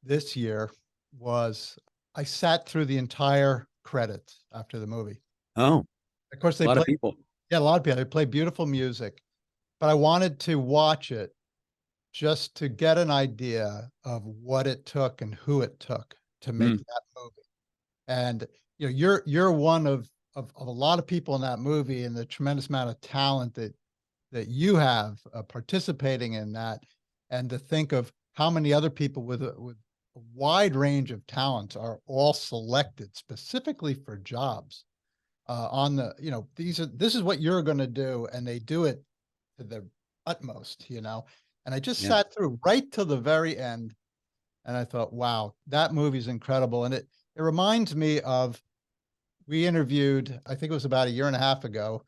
this year was I sat through the entire credits after the movie. Oh, of course, a lot of people. Yeah, a lot of people. They play beautiful music, but I wanted to watch it just to get an idea of what it took and who it took to make that movie. And you're one of a lot of people in that movie, and the tremendous amount of talent that you have participating in that, and to think of how many other people with a wide range of talents are all selected specifically for jobs on the, this is what you're going to do, and they do it to the utmost, and I just sat through right to the very end, and I thought, wow, that movie's incredible. And it reminds me of, we interviewed, I think it was about a year and a half ago,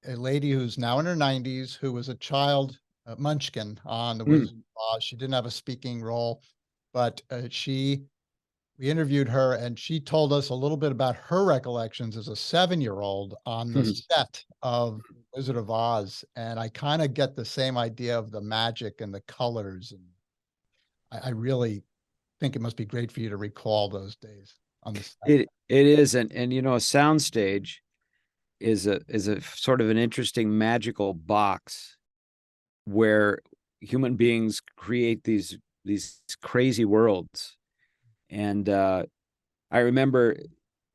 a lady who's now in her 90s, who was a child munchkin on The Wizard of Oz. She didn't have a speaking role, but we interviewed her, and she told us a little bit about her recollections as a 7-year-old on the set of Wizard of Oz. And I kind of get the same idea of the magic and the colors. And I really think it must be great for you to recall those days on the set. It is. And a soundstage is a sort of an interesting magical box where human beings create these crazy worlds. And I remember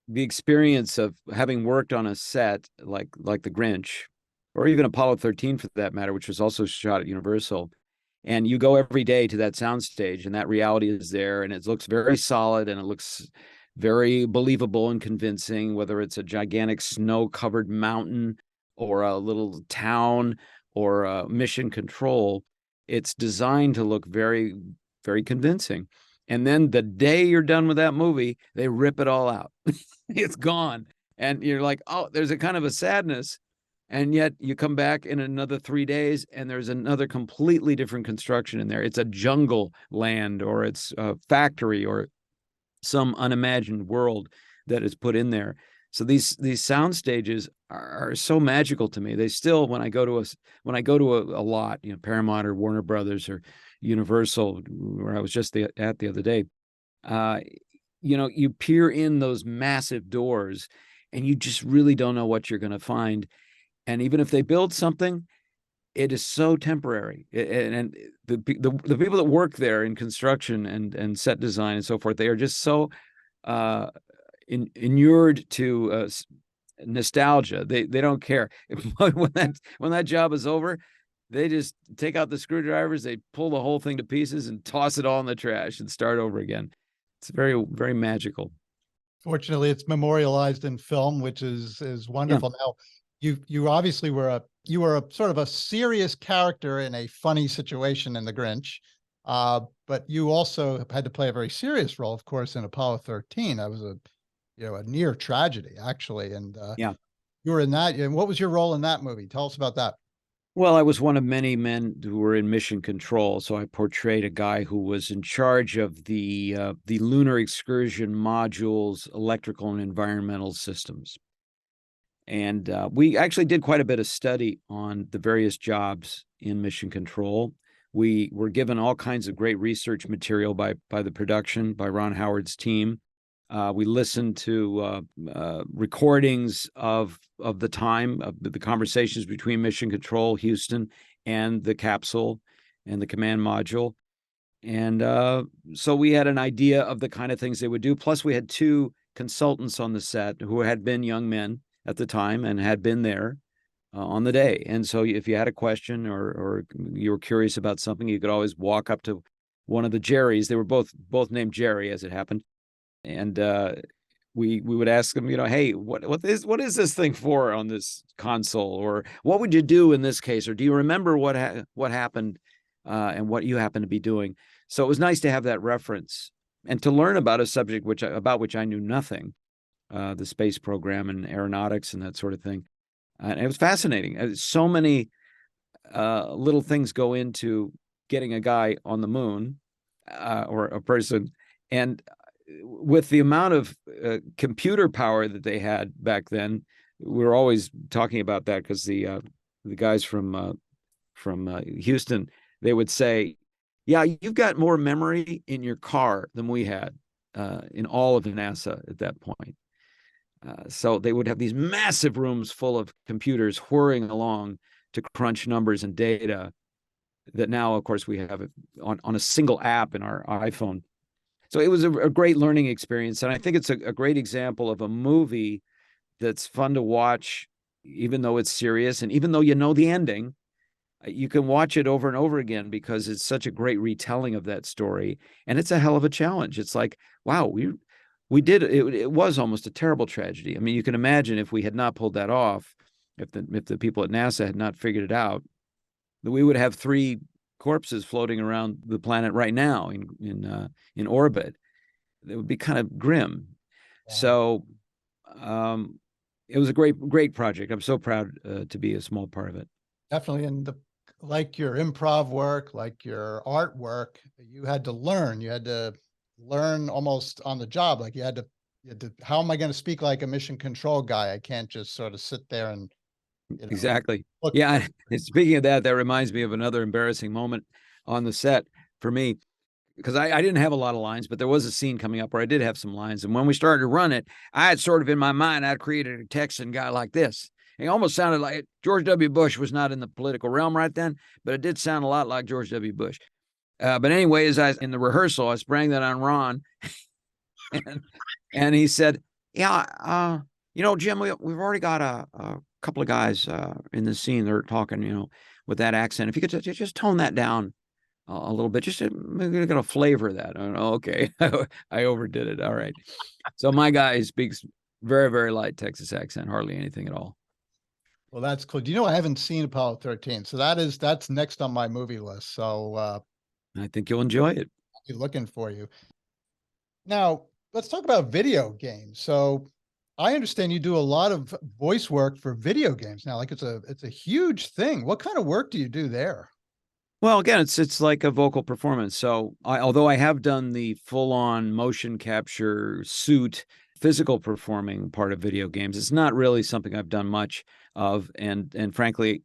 the experience of having worked on a set like the Grinch, or even Apollo 13 for that matter, which was also shot at Universal. And you go every day to that soundstage, and that reality is there, and it looks very solid, and it looks very believable and convincing, whether it's a gigantic snow-covered mountain or a little town or a mission control. It's designed to look very, very convincing. And then the day you're done with that movie, they rip it all out. It's gone. And you're like, oh, there's a kind of a sadness. And yet you come back in another 3 days, and there's another completely different construction in there. It's a jungle land, or it's a factory, or some unimagined world that is put in there. So these sound stages are so magical to me. They still, when I go to a lot, Paramount or Warner Brothers or Universal, where I was just at the other day, you peer in those massive doors and you just really don't know what you're going to find. And even if they build something, it is so temporary. And the people that work there in construction and set design and so forth, they are just so inured to nostalgia. They don't care. When that job is over, they just take out the screwdrivers, they pull the whole thing to pieces and toss it all in the trash and start over again. It's very, very magical. Fortunately, it's memorialized in film, which is wonderful. Yeah. Now, you obviously were a sort of a serious character in a funny situation in The Grinch, but you also had to play a very serious role, of course, in Apollo 13. That was a near tragedy, actually. And you were in that. And what was your role in that movie? Tell us about that. Well, I was one of many men who were in mission control, so I portrayed a guy who was in charge of the lunar excursion module's electrical and environmental systems. And we actually did quite a bit of study on the various jobs in mission control. We were given all kinds of great research material by the production, by Ron Howard's team. We listened to recordings of the time of the conversations between Mission Control Houston and the capsule and the command module. And so we had an idea of the kind of things they would do. Plus, we had two consultants on the set who had been young men at the time and had been there on the day. And so if you had a question or you were curious about something, you could always walk up to one of the Jerrys. They were both named Jerry, as it happened. And we would ask them, hey, what is this thing for on this console, or what would you do in this case, or do you remember what happened and what you happen to be doing? So it was nice to have that reference and to learn about a subject about which I knew nothing, the space program and aeronautics and that sort of thing. And it was fascinating. So many little things go into getting a guy on the moon or a person, and with the amount of computer power that they had back then, we were always talking about that because the guys from Houston, they would say, "Yeah, you've got more memory in your car than we had in all of NASA at that point." So they would have these massive rooms full of computers whirring along to crunch numbers and data that now, of course, we have on a single app in our iPhone. So it was a great learning experience. And I think it's a great example of a movie that's fun to watch, even though it's serious. And even though you know the ending, you can watch it over and over again because it's such a great retelling of that story. And it's a hell of a challenge. It's like, wow, we did it. It was almost a terrible tragedy. I mean, you can imagine if we had not pulled that off, if the people at NASA had not figured it out, that we would have 3 corpses floating around the planet right now in orbit. It would be kind of grim. Yeah. So it was a great project. I'm so proud to be a small part of it. Definitely. And like your improv work, like your artwork, you had to learn almost on the job. Like you had to how am I going to speak like a mission control guy? I can't just sort of sit there and exactly. Yeah. And speaking of that reminds me of another embarrassing moment on the set for me, because I didn't have a lot of lines, but there was a scene coming up where I did have some lines. And when we started to run it, I had sort of in my mind, I'd created a Texan guy like this. He almost sounded like George W. Bush. Was not in the political realm right then, but it did sound a lot like George W. Bush. But anyway, in the rehearsal, I sprang that on Ron, and he said, "Yeah, Jim, we've already got a couple of guys in the scene. They're talking, with that accent. If you could just tone that down a little bit, just maybe gonna flavor that." Okay, I overdid it. All right. So my guy speaks very, very light Texas accent, hardly anything at all. Well, that's cool. Do you know I haven't seen Apollo 13, so that's next on my movie list. So I think you'll enjoy it. I'll be looking for you. Now, let's talk about video games. So I understand you do a lot of voice work for video games now. Like it's a huge thing. What kind of work do you do there? Well, again, it's like a vocal performance. So although I have done the full-on motion capture suit physical performing part of video games. It's not really something I've done much of, and frankly,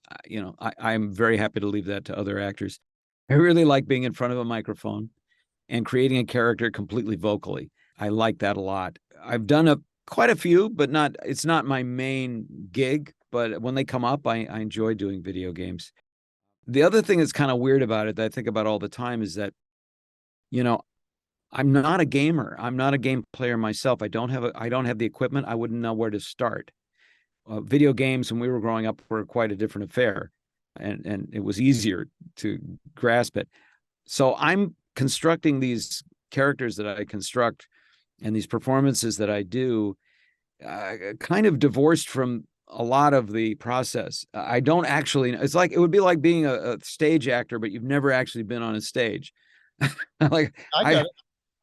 I'm very happy to leave that to other actors. I really like being in front of a microphone and creating a character completely vocally. I like that a lot. I've done quite a few, but it's not my main gig. But when they come up, I enjoy doing video games. The other thing that's kind of weird about it that I think about all the time is that, I'm not a gamer. I'm not a game player myself. I don't have the equipment. I wouldn't know where to start. Video games when we were growing up were quite a different affair, and it was easier to grasp it. So I'm constructing these characters that I construct and these performances that I do, kind of divorced from a lot of the process. I don't actually, it would be like being a stage actor, but you've never actually been on a stage. Like I got it.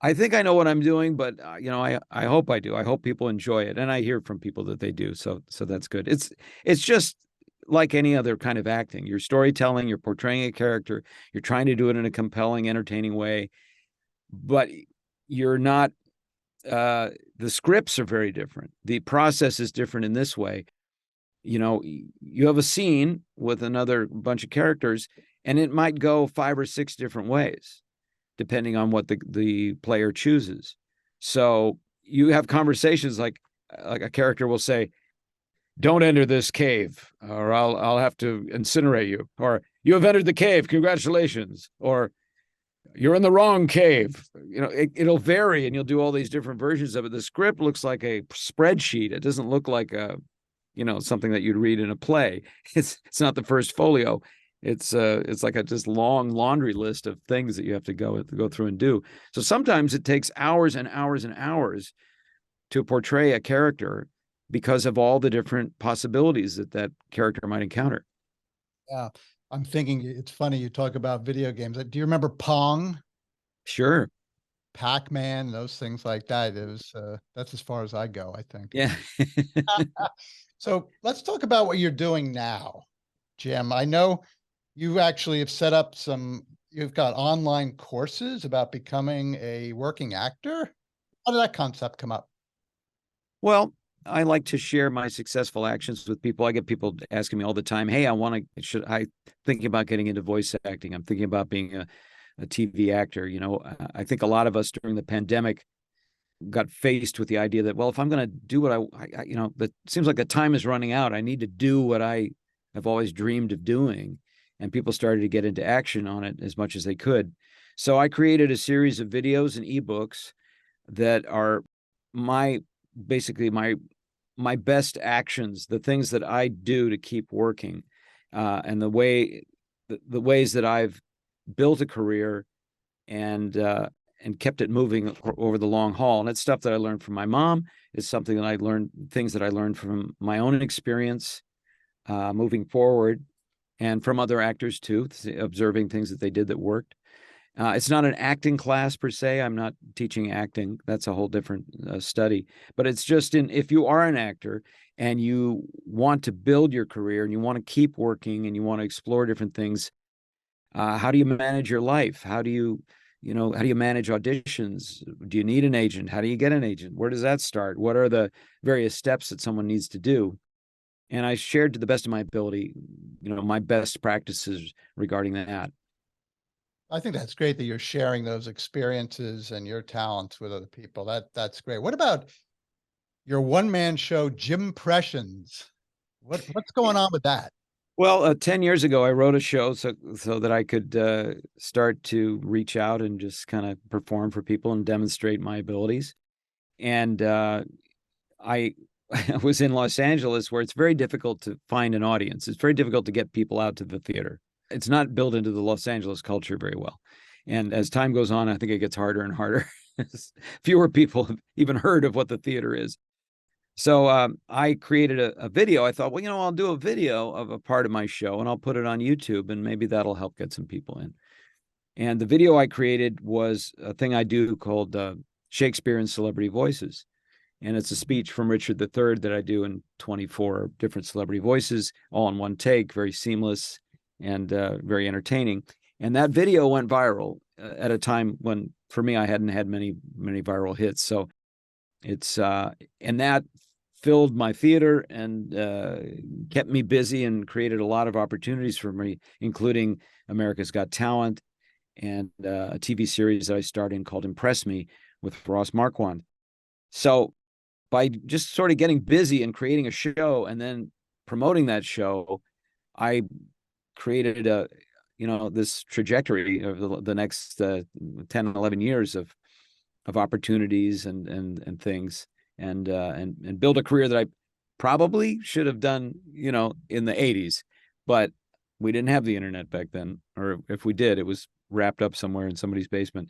I think I know what I'm doing, but I hope I do. I hope people enjoy it, and I hear from people that they do. So that's good. It's just like any other kind of acting. You're storytelling, you're portraying a character, you're trying to do it in a compelling, entertaining way, but you're not. The scripts are very different. The process is different in this way. You have a scene with another bunch of characters, and it might go 5 or 6 different ways, depending on what the player chooses. So you have conversations like a character will say, "Don't enter this cave, or I'll have to incinerate you," or "You have entered the cave, congratulations," or "You're in the wrong cave." It'll vary, and you'll do all these different versions of it. The script looks like a spreadsheet. It doesn't look like something that you'd read in a play. It's not the first folio. It's like a just long laundry list of things that you have to go through and do. So sometimes it takes hours and hours and hours to portray a character because of all the different possibilities that character might encounter. Yeah. I'm thinking it's funny you talk about video games. Do you remember Pong, Sure. Pac-Man, those things like that? That's as far as I go, I think. Yeah. So let's talk about what you're doing now, Jim. I know you actually have set up you've got online courses about becoming a working actor. How did that concept come up? Well, I like to share my successful actions with people. I get people asking me all the time, "Hey, I thinking about getting into voice acting. I'm thinking about being a TV actor." I think a lot of us during the pandemic got faced with the idea that, well, if I'm going to do what that seems like the time is running out. I need to do what I have always dreamed of doing. And people started to get into action on it as much as they could. So I created a series of videos and ebooks that are basically my best actions, the things that I do to keep working, and the ways that I've built a career and kept it moving over the long haul. And it's stuff that I learned from my mom. It's something that things that I learned from my own experience moving forward, and from other actors too, observing things that they did that worked. It's not an acting class per se. I'm not teaching acting. That's a whole different study. But it's just if you are an actor and you want to build your career and you want to keep working and you want to explore different things, how do you manage your life? How do you manage auditions? Do you need an agent? How do you get an agent? Where does that start? What are the various steps that someone needs to do? And I shared to the best of my ability, my best practices regarding that. I think that's great that you're sharing those experiences and your talents with other people. That's great. What about your one-man show, Jimpressions? What's going on with that? Well, 10 years ago, I wrote a show so that I could start to reach out and just kind of perform for people and demonstrate my abilities. And I was in Los Angeles, where it's very difficult to find an audience. It's very difficult to get people out to the theater. It's not built into the Los Angeles culture very well. And as time goes on, I think it gets harder and harder. Fewer people have even heard of what the theater is. So I created a video. I thought, well, I'll do a video of a part of my show and I'll put it on YouTube, and maybe that'll help get some people in. And the video I created was a thing I do called Shakespeare and Celebrity Voices. And it's a speech from Richard III that I do in 24 different celebrity voices, all in one take, very seamless and very entertaining. And that video went viral at a time when, for me, I hadn't had many viral hits. So And that filled my theater and kept me busy and created a lot of opportunities for me, including America's Got Talent and a TV series that I starred in called Impress Me with Ross Marquand. So by just sort of getting busy and creating a show and then promoting that show, I created this trajectory of the next 10, 11 years of opportunities and things, and build a career that I probably should have done, in the 80s, but we didn't have the internet back then, or if we did, it was wrapped up somewhere in somebody's basement.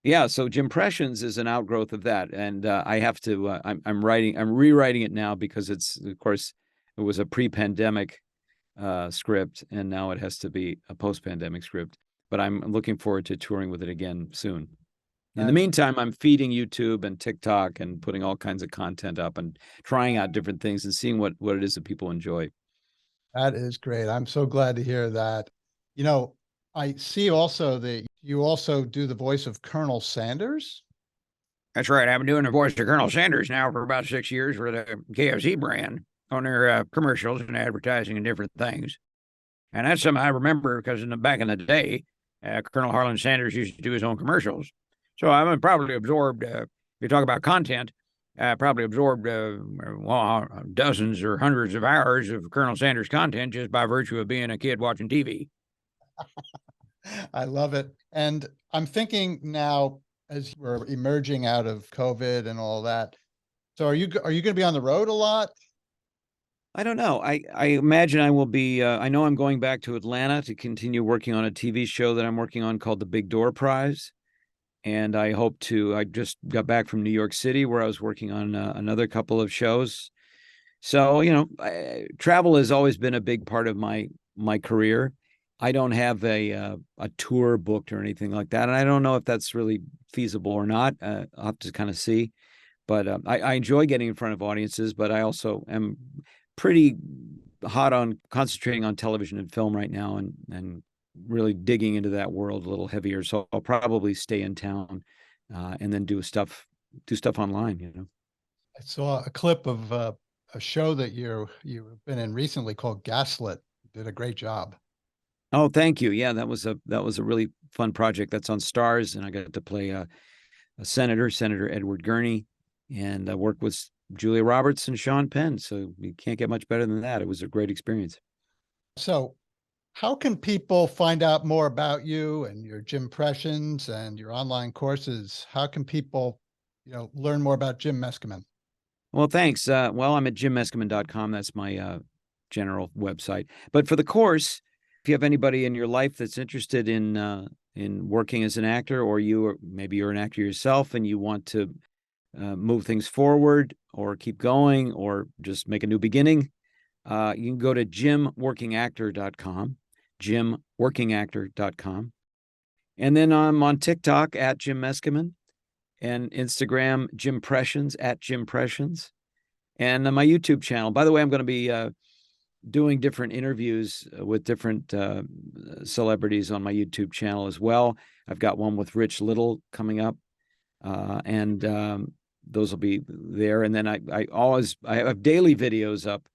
Yeah, so Jimpressions is an outgrowth of that, and I have to. I'm rewriting it now because of course, it was a pre-pandemic script, and now it has to be a post-pandemic script. But I'm looking forward to touring with it again soon. In the meantime, I'm feeding YouTube and TikTok and putting all kinds of content up and trying out different things and seeing what it is that people enjoy. That is great. I'm so glad to hear that. I see also that you also do the voice of Colonel Sanders. That's right. I've been doing the voice of Colonel Sanders now for about 6 years for the KFC brand on their commercials and advertising and different things. And that's something I remember because back in the day, Colonel Harlan Sanders used to do his own commercials. So I've probably absorbed, if you talk about content, probably absorbed dozens or hundreds of hours of Colonel Sanders content just by virtue of being a kid watching TV. I love it. And I'm thinking now, as we're emerging out of COVID and all that, so are you going to be on the road a lot? I don't know. I imagine I will be. I know I'm going back to Atlanta to continue working on a TV show that I'm working on called The Big Door Prize. And I hope to. I just got back from New York City where I was working on another couple of shows. So, travel has always been a big part of my career. I don't have a tour booked or anything like that. And I don't know if that's really feasible or not. I'll have to kind of see. But I enjoy getting in front of audiences, but I also am pretty hot on concentrating on television and film right now, and really digging into that world a little heavier. So I'll probably stay in town and then do stuff online. I saw a clip of a show that you've been in recently called Gaslit. You did a great job. Oh, thank you. Yeah, that was a really fun project. That's on Stars, and I got to play a Senator Edward Gurney, and I worked with Julia Roberts and Sean Penn. So you can't get much better than that. It was a great experience. So how can people find out more about you and your Jimpressions and your online courses? How can people, learn more about Jim Meskimen? Well, thanks. Well, I'm at jimmeskimen.com. That's my general website. But for the course, if you have anybody in your life that's interested in working as an actor, or maybe you're an actor yourself and you want to move things forward or keep going or just make a new beginning, you can go to jimworkingactor.com, jimworkingactor.com. And then I'm on TikTok at Jim Meskimen, and Instagram, Jimpressions, at Jimpressions, and my YouTube channel. By the way, I'm going to be doing different interviews with different celebrities on my YouTube channel as well. I've got one with Rich Little coming up, and those will be there. And then I have daily videos up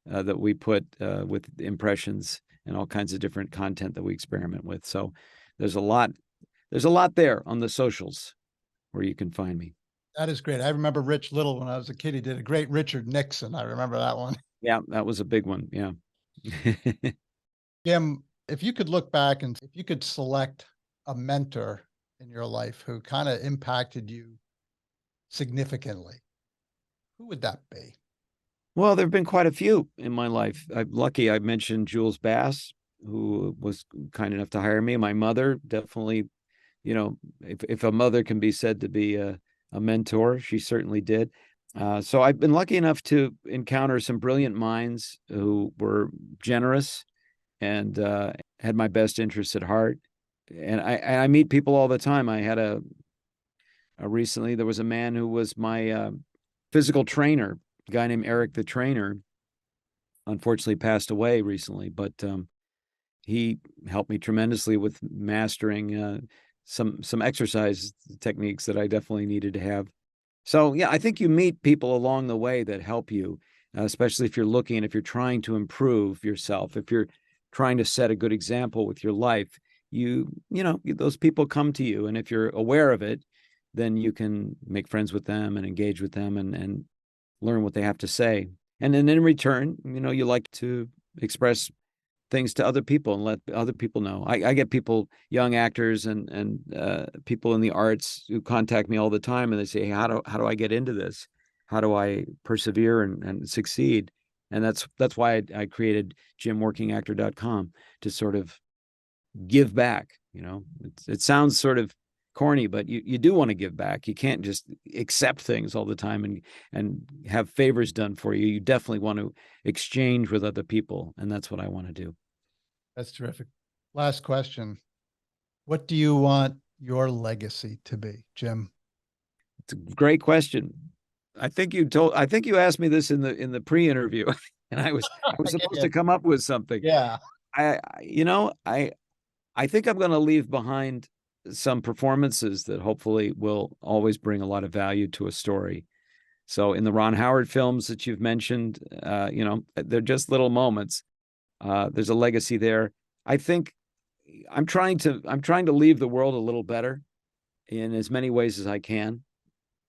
that we put with impressions and all kinds of different content that we experiment with. So there's a lot there on the socials where you can find me. That is great. I remember Rich Little when I was a kid. He did a great Richard Nixon. I remember that one. Yeah, that was a big one. Yeah. Jim, if you could look back and if you could select a mentor in your life who kind of impacted you significantly, who would that be? Well, there have been quite a few in my life. I'm lucky. I mentioned Jules Bass, who was kind enough to hire me. My mother, definitely, if a mother can be said to be a mentor, she certainly did. So I've been lucky enough to encounter some brilliant minds who were generous and had my best interests at heart. And I meet people all the time. I had recently, there was a man who was my physical trainer, a guy named Eric the Trainer, unfortunately passed away recently, but he helped me tremendously with mastering some exercise techniques that I definitely needed to have. So, yeah, I think you meet people along the way that help you, especially if if you're trying to improve yourself, if you're trying to set a good example with your life, those people come to you. And if you're aware of it, then you can make friends with them and engage with them and learn what they have to say. And then in return, you like to express things to other people and let other people know. I get people, young actors and people in the arts who contact me all the time, and they say, hey, how do I get into this? How do I persevere and succeed? And that's why I created jimworkingactor.com, to sort of give back. It sounds sort of corny, but you do want to give back. You can't just accept things all the time and have favors done for you. You definitely want to exchange with other people, and that's what I want to do. That's terrific. Last question. What do you want your legacy to be, Jim? It's a great question. I think you asked me this in the pre-interview, and I was supposed to come up with something. Yeah. I think I'm going to leave behind some performances that hopefully will always bring a lot of value to a story. So in the Ron Howard films that you've mentioned, they're just little moments. There's a legacy there. I think I'm trying to leave the world a little better in as many ways as I can.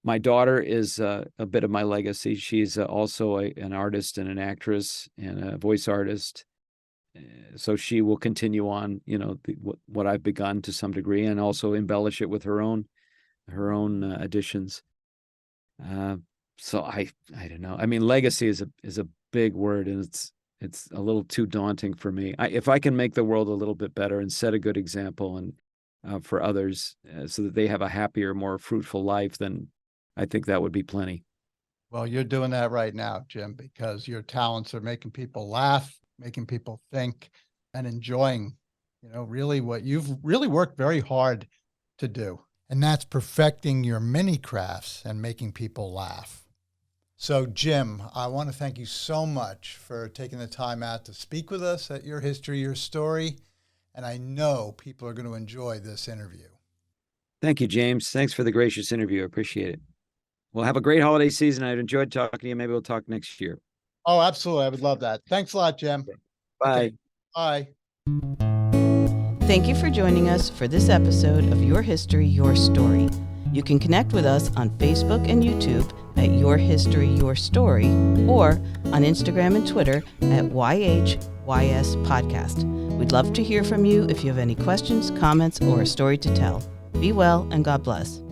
My daughter is a bit of my legacy. She's also an artist and an actress and a voice artist. So she will continue on, what I've begun to some degree, and also embellish it with her own additions. So I don't know. I mean, legacy is a big word, and it's a little too daunting for me. If I can make the world a little bit better and set a good example and for others, so that they have a happier, more fruitful life, then I think that would be plenty. Well, you're doing that right now, Jim, because your talents are making people laugh, making people think, and enjoying, really what you've really worked very hard to do. And that's perfecting your mini crafts and making people laugh. So, Jim, I want to thank you so much for taking the time out to speak with us at Your History, Your Story. And I know people are going to enjoy this interview. Thank you, James. Thanks for the gracious interview. I appreciate it. Well, have a great holiday season. I've enjoyed talking to you. Maybe we'll talk next year. Oh, absolutely. I would love that. Thanks a lot, Jim. Bye. Okay. Bye. Thank you for joining us for this episode of Your History, Your Story. You can connect with us on Facebook and YouTube at Your History, Your Story, or on Instagram and Twitter at yhys podcast. We'd love to hear from you if you have any questions, comments, or a story to tell. Be well and God bless.